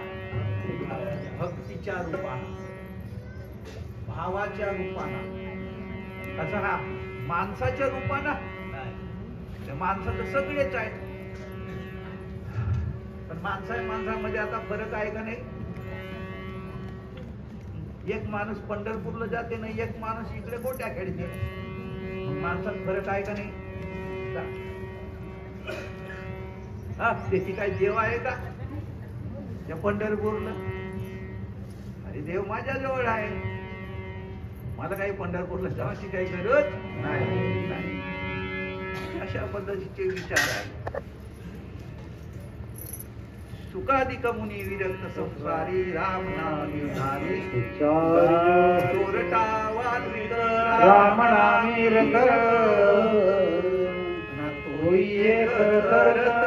भक्तीच्या रूपाना, भावाच्या रूपाना. असं हा माणसाच्या रूपाना नाही. माणसं तर सगळेच आहेत. पण माणसामध्ये आता फरक आहे का नाही? एक माणूस पंढरपूरला जाते ना, एक माणूस इकडे गोट्या खेळते. माणसात फरक आहे का नाही? हा, त्याची काय देव आहे का त्या पंढरपूरला? अरे देव माझ्या जवळ आहे. मला काही पंढरपूरला जाण्याची काही गरज नाही. अशा पद्धतीचे विचार आहे. सुखाधिक मुनी विरक्त संसारी, राम नाम निर्धारी. चोरटा वाल्मिक राम नामी रंगर. कोई एक करत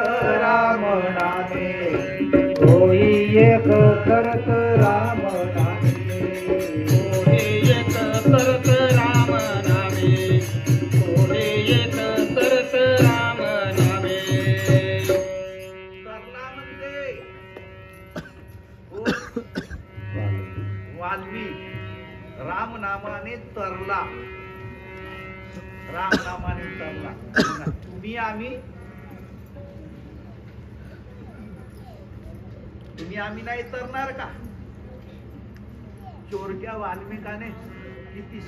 राम नामे. कोई एक करत राम नामे. कोई एक करत राम नामे. कोई एक करत राम नामे. तरला म्हणजे वाल्मिक राम नामाने तरला. राम नामाने तरला. तुम्ही आम्ही नाही तरणार का? चोरट्या वाल्मिकाने किती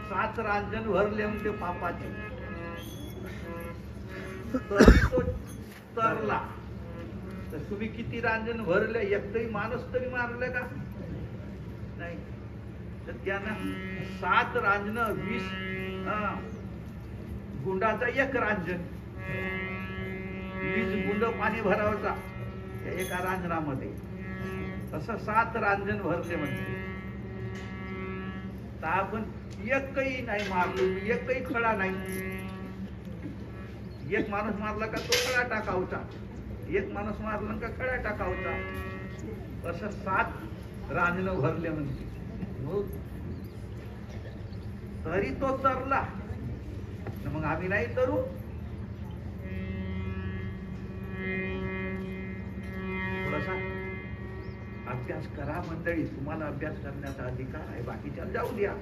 7 रांजण भरले होते पापाचे, तरी तो तरला. तर तुम्ही किती रांजण भरले, एकही माणूस तरी मारलं का? नाही. तर त्यानं 7 रांजण 20 गुंडाचा 1 रांजण, 20 गुंड पाणी भरावचा एका रांजणामध्ये, असं 7 रांजण भरले म्हणते. तर आपण एकही नाही मारलो, एकही खडा नाही. एक माणूस मारला का तो खडा टाकावचा, एक माणूस मारला का खडा टाकावचा, असं 7 रांजण भरले म्हणते. तरी तो तरला, मग आम्ही नाही तरू. थोडासा अभ्यास करा मंडळी, तुम्हाला अभ्यास करण्याचा अधिकार आहे, बाकीच्या जाऊ द्या.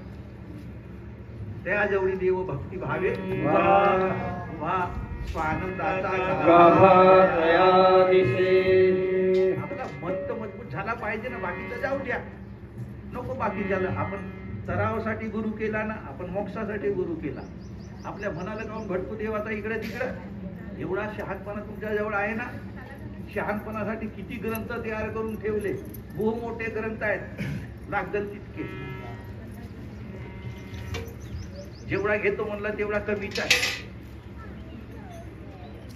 त्या जेवढी देव भक्ती भावे वा स्वानंदाचा आपला मत मजबूत झाला पाहिजे ना, बाकीचं जाऊ द्या, नको बाकीच्याला. आपण सरावासाठी गुरु केला ना, आपण मोक्षासाठी गुरु केला. आपल्या मनाला जाऊन भटकू देवाचा इकडे तिकडे. एवढा शहाणपणा तुमच्या जवळ आहे ना, शहाणपणासाठी किती ग्रंथ तयार करून ठेवले, बहु मोठे ग्रंथ आहेत, लागल तितके. जेवढा घेतो म्हणला तेवढा कमीच आहे.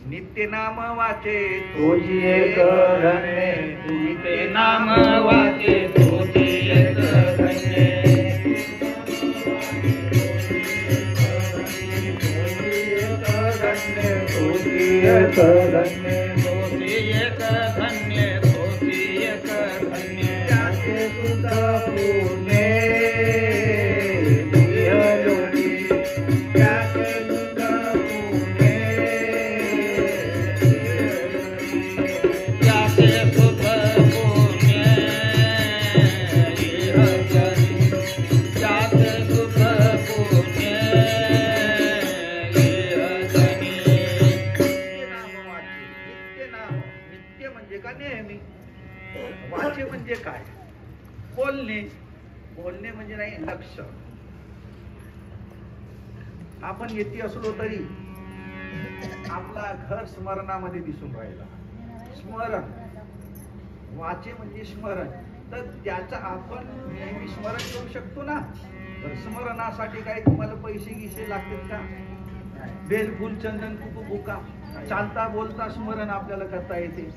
नित्य नाम वाचे तुझी एक धन्य, नित्य नाम वाचे तुझी एक धन्य. तुझी एक धन्य, तुझी एक धन्य, तुझी एक धन्य. त्याचे सुद्धा पुण्य वाचे म्हणजे काय? बोलणे. बोलणे म्हणजे नाही लक्ष. आपण येथे असलो तरी आपला घर स्मरणामध्ये दिसून राहिला. स्मरण. वाचे म्हणजे स्मरण. तर त्याचं आपण नेहमी स्मरण करू शकतो ना. तर स्मरणासाठी काही तुम्हाला पैसे गिसे लागतील का? बेलफूल चंदन कुकू बुका चालता बोलता स्मरण आपल्याला करता येते.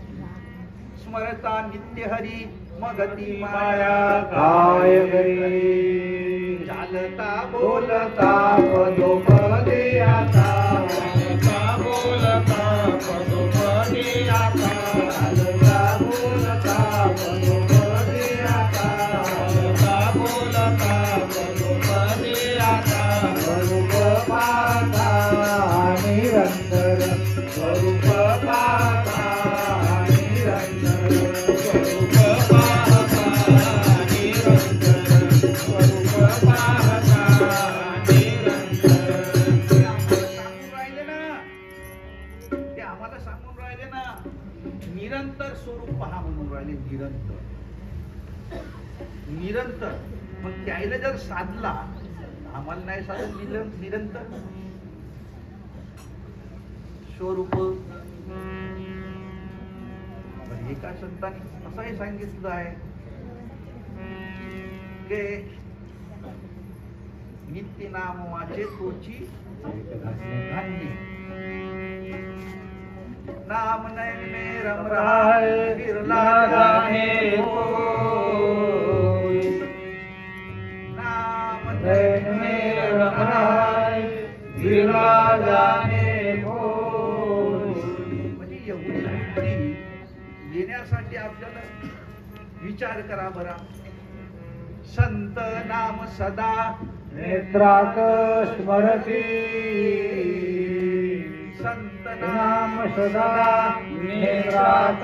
स्मरता नित्य हरी मगती माया काय गरी. चालता बोलता पदोपदी आता, चालता बोलता पदोपदी आता, चालता बोलता पदोपदी आता, चालता बोलता पदोपदी आता. स्वरूप पाहता निरंतर, स्वरूप पाहता निरंतर, स्वरूप पाहता निरंतर, स्वरूप पाहता निरंतर. ते आम्हाला सांगून राहिले ना, निरंतर स्वरूप पहा म्हणून राहिले. निरंतर निरंतर. मग त्याला जर साधला, आम्हाला नाही साधत निरंतर स्वरूप. एका संतांनी असंही सांगितलं आहे की नित्य नाम वाचे तोची धन्य. नाम नयन में रम रहा है बिरला जाने कोई. नाम नयन में रम रहा है बिरला जाने कोई. म्हणजे एवढी बुद्धी येण्यासाठी आपल्याला विचार करा बरा. संत नाम सदा नेत्रात स्मरती, संत नाम सदा नेत्रात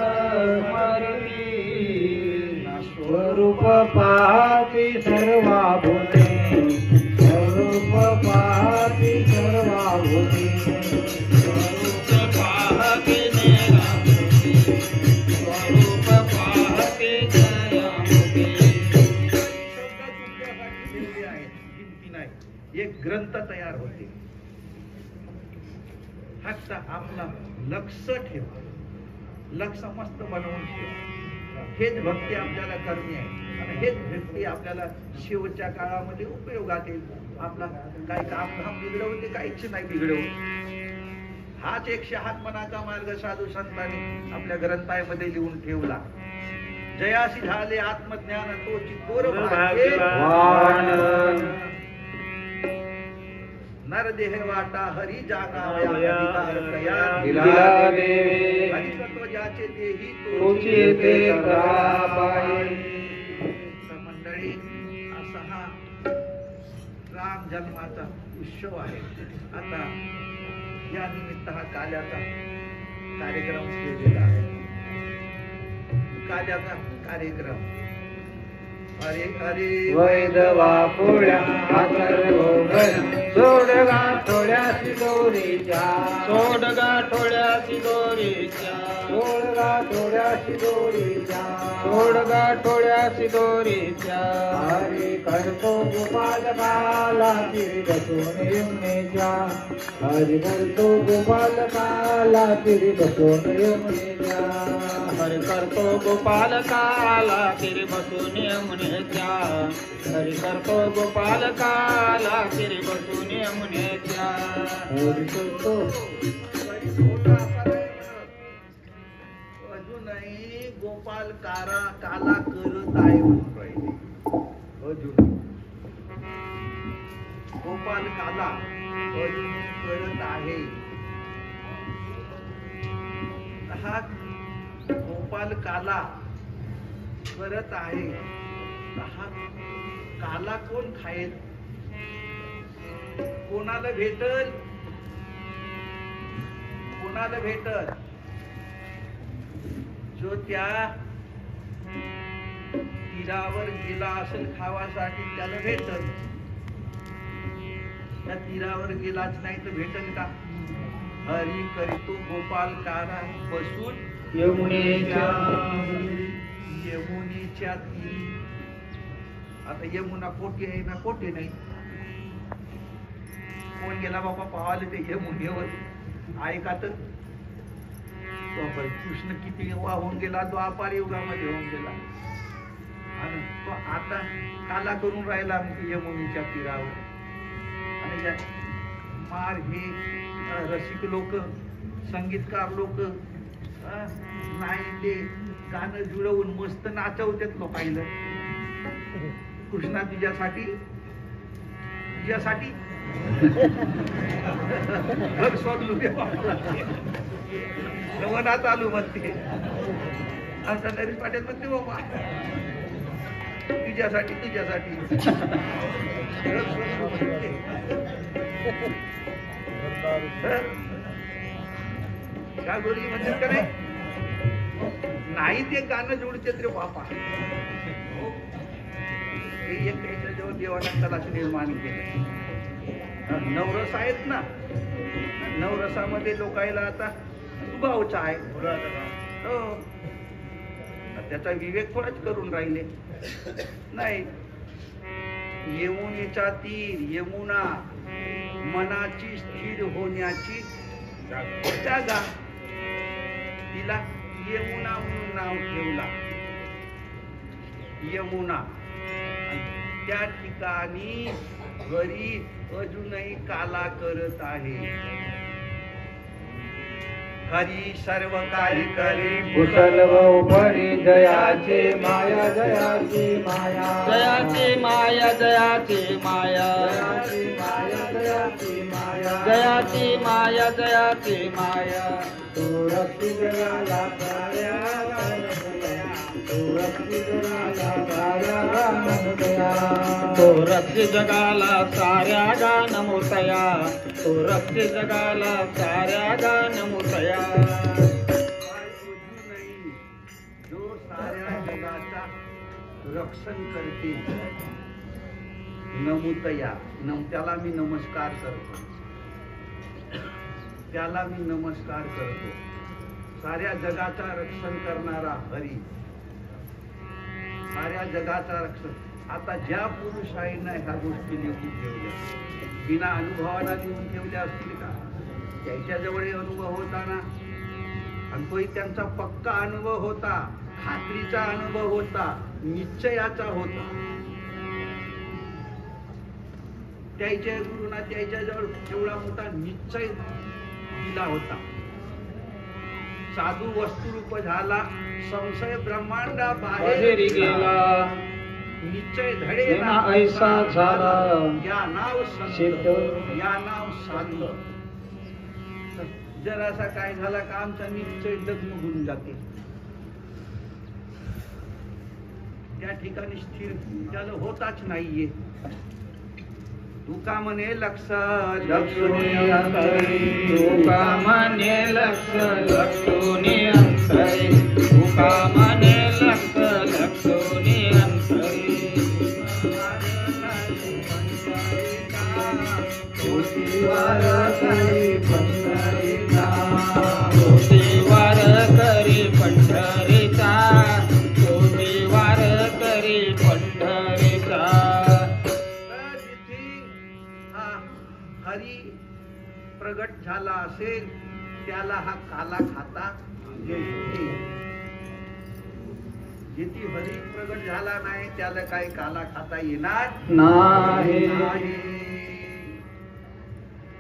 स्मरती. स्वरूप पाहती सर्वाभूते, स्वरूप पाहती सर्वाभूते, स्वरूप पाहती निराभूते, स्वरूप पाहती दयाभूते. एक ग्रंथ तयार होते. फक्त आपला लक्ष ठेवा. लक्ष मस्त बनवून ठेवा. हेच भक्ती आपल्याला करणे आहे आणि हेच भक्ती आपल्याला शेवटच्या काळामध्ये उपयोगात येईल. आपला काही काम बिघडवून ते काहीच नाही बिघडवून. हाच 108 मनाचा मार्ग साधू संतांनी आपल्या ग्रंथामध्ये लिहून ठेवला. जयासी झाले आत्मज्ञान तोची थोर भाग्यवान. नरदेह वाटा हरी जागावया अधिकार कया दिला देवे हरितत्व ज्याचे देही तोची ते करा पाये. तर मंडळी असा हा राम जन्माचा उत्सव आहे. आता या निमित्त हा काल्याचा कार्यक्रम केलेला आहे. काल्याचा कार्यक्रम हरे हरे वैद वापुड्या सोडगा थोड्याशी दोरीच्या सोडगा थोड्याशी दोरीच्या सोडगा थोड्याशी दोरीच्या सोडगा थोड्याशी दोरीच्या. हरी करतो गोपाल काला तिरी बसून यमुनेच्या. हरी करतो गोपाल काला तिरी बसून यमुनेच्या. हरि करतो गोपाल काला तिरी बसून यमुनेच्या. हरि करतो गोपाल काला तिरी बसून यमुनेच्या. हरी करतो अजूनही गोपाल काला करत आहे म्हणून राहिले. अजून गोपाल काला अजूनही करत आहे. हा गोपाल काला करत आहे. हा काला कोण खाईल? कोणाला भेटल? कोणाला भेटल? जो त्या तीरावर गेला असेल खावासाठी त्याला भेटल. त्या तीरावर गेलाच नाही तर भेटल का? हरी करीतो गोपाल काला बसून यमुनेच्या. यमुनेच्या तीरी. आता यमुना कोठे आहे ना कोठे नाही. कोण गेला बाबा पाहाले ते यमुनेवर? ऐका तर कृष्ण किती वाहून गेला, द्वापार युगामध्ये होऊन गेला आणि तो आता काला करून राहिला यमुनेच्या तीरावर. आणि मार हे रसिक लोक, संगीतकार लोक नाही ते गाणं जुळवून मस्त नाचवतात लोकांना. कृष्णा तुझ्यासाठी तुझ्यासाठी घर सोडलू दे नवनाथ आलू म्हणते. आमचा नरेश पाटील म्हणते बाबा तुझ्यासाठी तुझ्यासाठी घर सोडलू म्हणते. का गोरी म्हणतात का नाही ते गाणं जोडते रे बापा. हे एक त्याच्याजवळ देवाला कलाच निर्माण केलं. नवरस आहेत ना, नवरसामध्ये लोकायला आता सुभावचा आहे. हो त्याचा विवेक थोडाच करून राहिले नाही. यमुनेचा तीर यमुना मनाची स्थिर होण्याची जागा. तिला यमुना म्हणून नाव ठेवला. यमुना. त्या ठिकाणी हरी अजूनही काला करत आहे. हरी सर्व काही करी कुशल उपरी जयाचे माया जयाची माया जयाची माया जयाची माया जयाची माया जयाची माया जयाची माया जयाची माया. तू रक्ती जगाला साऱ्या तू रक्ती जगाला साऱ्या गानमुतया तो रक्ती जगाला साऱ्या गानमुतया. तो रक्ती जगाला साऱ्या गानमुतया. जो साऱ्या जगाचा रक्षण करते नमुतया. त्याला मी नमस्कार करतो. त्याला मी नमस्कार करतो. साऱ्या जगाचा रक्षण करणारा हरी. साऱ्या जगाचा रक्षण. आता ज्या पुरुषाईनं ह्या गोष्टी लिहून ठेवल्या बिना अनुभवाला लिहून ठेवल्या असतील का? त्याच्याजवळ अनुभव होता ना. आणि तोही त्यांचा पक्का अनुभव होता, खात्रीचा अनुभव होता, निश्चयाचा होता. त्याच्या गुरुना त्याच्याजवळ एवढा मोठा निश्चय दिला होता. साधू वस्तुरूप झाला, संशय ब्रह्मांडा बाहेर गेला, निश्चय धडे ना ऐसा झाला, या नाव सिद्ध, या नाव साधू. जरासा काय झाला का आमचा निश्चय डगमगून जाते. त्या ठिकाणी स्थिर त्याला होताच नाहीये. तुका म्हणे लक्ष लक्षुनी अंतरी, तुका म्हणे लक्ष लक्षुनी अंतरी, तुका म्हणे लक्ष लक्षुनी अंतरी. वार करी पंढरीचा, वार करी पंढरीचा, वार करी पंढरीचा. हरी प्रगट झाला असेल त्याला हा काला खाता येईल. जिथे हरी प्रगट झाला नाही त्याला काही काला खाता येणार नाही.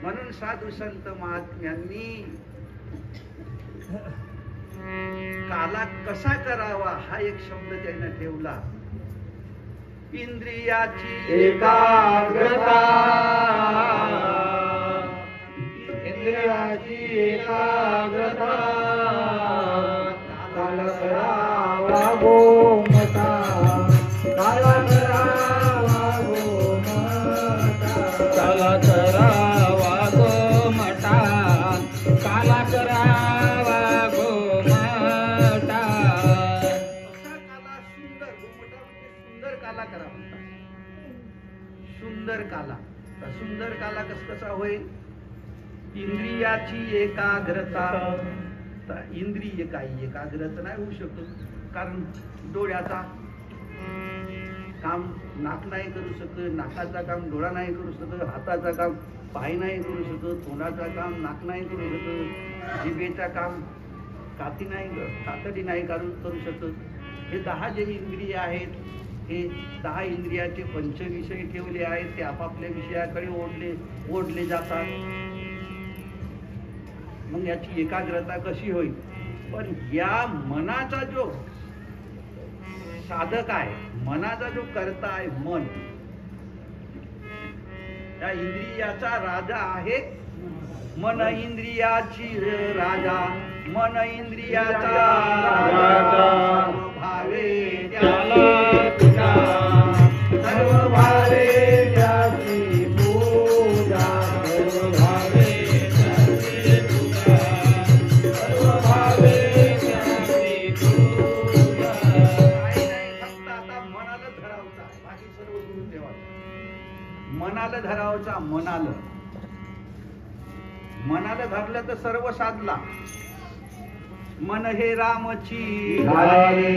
म्हणून साधू संत महात्म्यांनी काला कसा करावा हा एक शब्द त्याने ठेवला. इंद्रियाची एकाग्रता, इंद्रियाची एकाग्रता, काल करावा गोमता, काल करावा गोमता, काला करावा गोमटा, काला करावा गोमटा. काला सुंदर, गोमटा म्हणजे सुंदर काला करा म्हणतात. सुंदर काला. सुंदर काला कसा होईल? इंद्रियाची एकाग्रता. इंद्रिय काही एकाग्रता नाही होऊ शकत, कारण डोळ्याचा काम नाक नाही करू शकत, नाकाचा काम डोळा नाही करू शकत, हाताचा काम पाय नाही करू शकत, तोंडाचा काम नाक नाही करू शकत, जिभेचा काम कातडी नाही करू शकत. हे 10 जे इंद्रिय आहेत, हे 10 इंद्रियाचे पंचविषय ठेवले आहेत. ते आपापल्या विषयाकडे ओढले जातात. मग याची एकाग्रता कशी होईल? पण या मनाचा जो साधक आहे, मनाचा जो कर्ता आहे, मन, त्या इंद्रियाचा राजा आहे. मन इंद्रियाची राजा, मन इंद्रियाचा राजा, भावे त्याला तुझा, सर्व भावे त्याची पूजा, सर्व भावे त्याची पूजा, सर्व भावे त्याची पूजा. काही नाही, फक्त आता मनाला धरावचा, बाकी सर्व सोडून ठेवायचं. मनाला धरावचा, मनाला धरलं तर सर्व साधला. मन हे रामची झाले,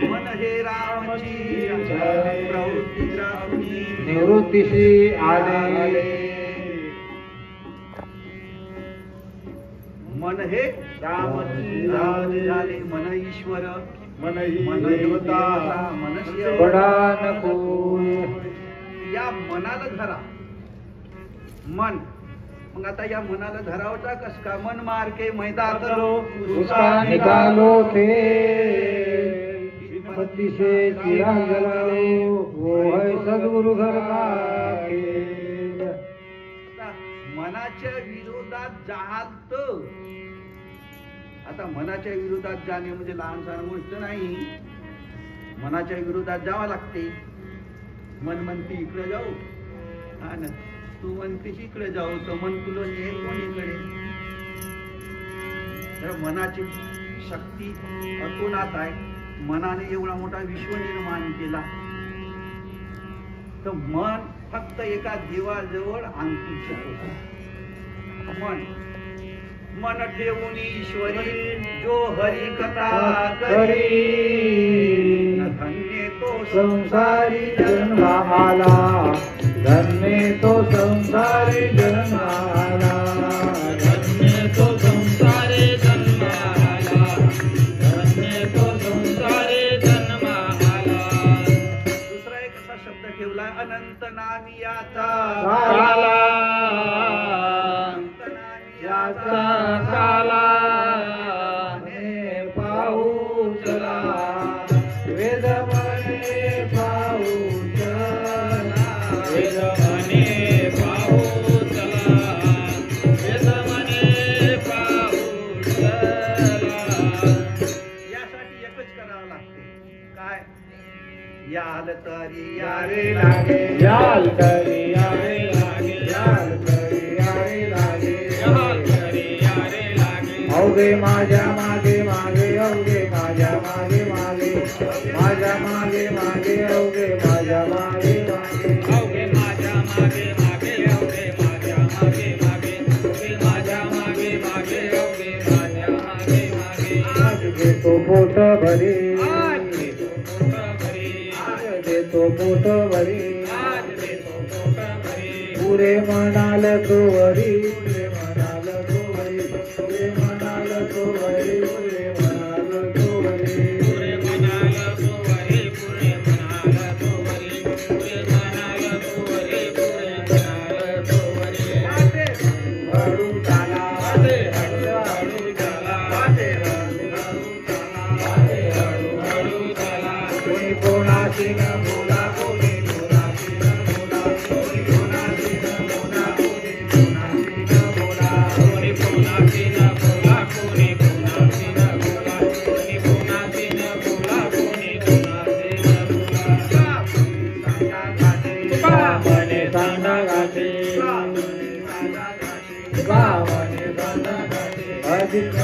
मन हे रामची झाले, प्रवृत्ती रामची निवृत्तीशी आले. मन हे रामची झाले. मन ईश्वर, मन मन देवता, मनस्य बडा नको. या मनाला धरा. मन, मग आता या मनाला धरावचा कस का? मन मार्के मैदा करो, उसका निकालो थे, पति से चिरा जलाओ, वो है सद्गुरु घर का खेल. मनाच्या विरोधात जाल तर, आता मनाच्या विरोधात जाणे म्हणजे लहान सहान गोष्ट नाही. मनाच्या विरोधात जावं लागते. मन म्हणते इकडे जाऊ, हा ना, तू म्हणतेस इकडे जाऊ, तर मन तुला नेल कोणीकडे. तर मनाची शक्ती अतोनात आहे. मनाने एवढा मोठा विश्व निर्माण केला. तर मन फक्त एका देवाजवळ आणखी शकतो. मन ठेवून ईश्वरी जो हरी कथा करी, धन्य तो संसारी जन्म आला, धन्य तो संसारी जन्म आला, धन्य तो संसारी जन्म आला. अनंत नामी याचा काला अनंत नामी याचा याचा काला म्हणे पाऊसला वेद म्हणे पाऊसला वेद म्हणे पाऊसला वेद म्हणे पाऊसला यासाठी एकच करावं लागते काय याल तरी या रे लागे याल तरी यारे लागे याल तरी यारे लागे याल तरी यारे लागे अवघे माझ्या मागे मागे अवघे माझ्या मागे मागे माझ्या मागे मागे अवघे माझ्या मागे मागे अवघे माझ्या मागे मागे अवघे माझ्या मागे मागे अवघे माझ्या मागे मागे अवघे माझ्या मागे मागे आज घेतो पोट भरी आज देतो पोट भरी आज देतो पोट भरी आज देतो पोट भरी पुरे म्हणाल तो वरी पुरे म्हणाल तो वरी पुरे म्हणाल तो वरी पुरे म्हणाल तो वरी पुरे म्हणाल तो वरी पुरे म्हणाल तो वरी पुरे म्हणाल तो वरी पुरे म्हणाल तो वरी वाटे हळू चाला वाटे हळू हळू चला वाटे वाटे हळू हळू चला कोणी कोणाशी न बोला कोणी कोणाशी न बोला कोणी कोणाशी न बोला कोणी कोणाशी न बोला कोणी कोणाशी न बोला कोणी कोणाशी न बोला कोणी कोणाशी न बोला कोणी कोणाशी न बोला का म्हणे सांडा घाटे का म्हणे सांडा घाटे अधिक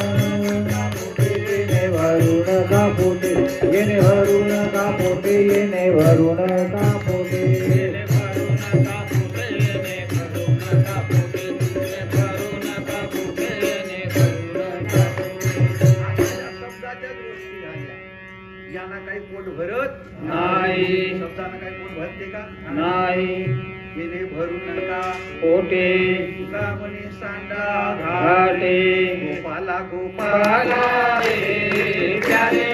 येणे भरून का पोटे येणे भरून का पोटे येणे भरून का पोटे येणे भरू नका फुटे येणे भरू नका फुटे येणे भरू नका फुटे येणे भरू नका फुटे शब्दाच्या गोष्टी झाल्या यांना काही पोट भरत नाही. शब्दानं काही पोट भरते का नाही येणे भरू नका पोटे तुका म्हणे सांडा घाटे गोपाला गोपाला रे प्यारे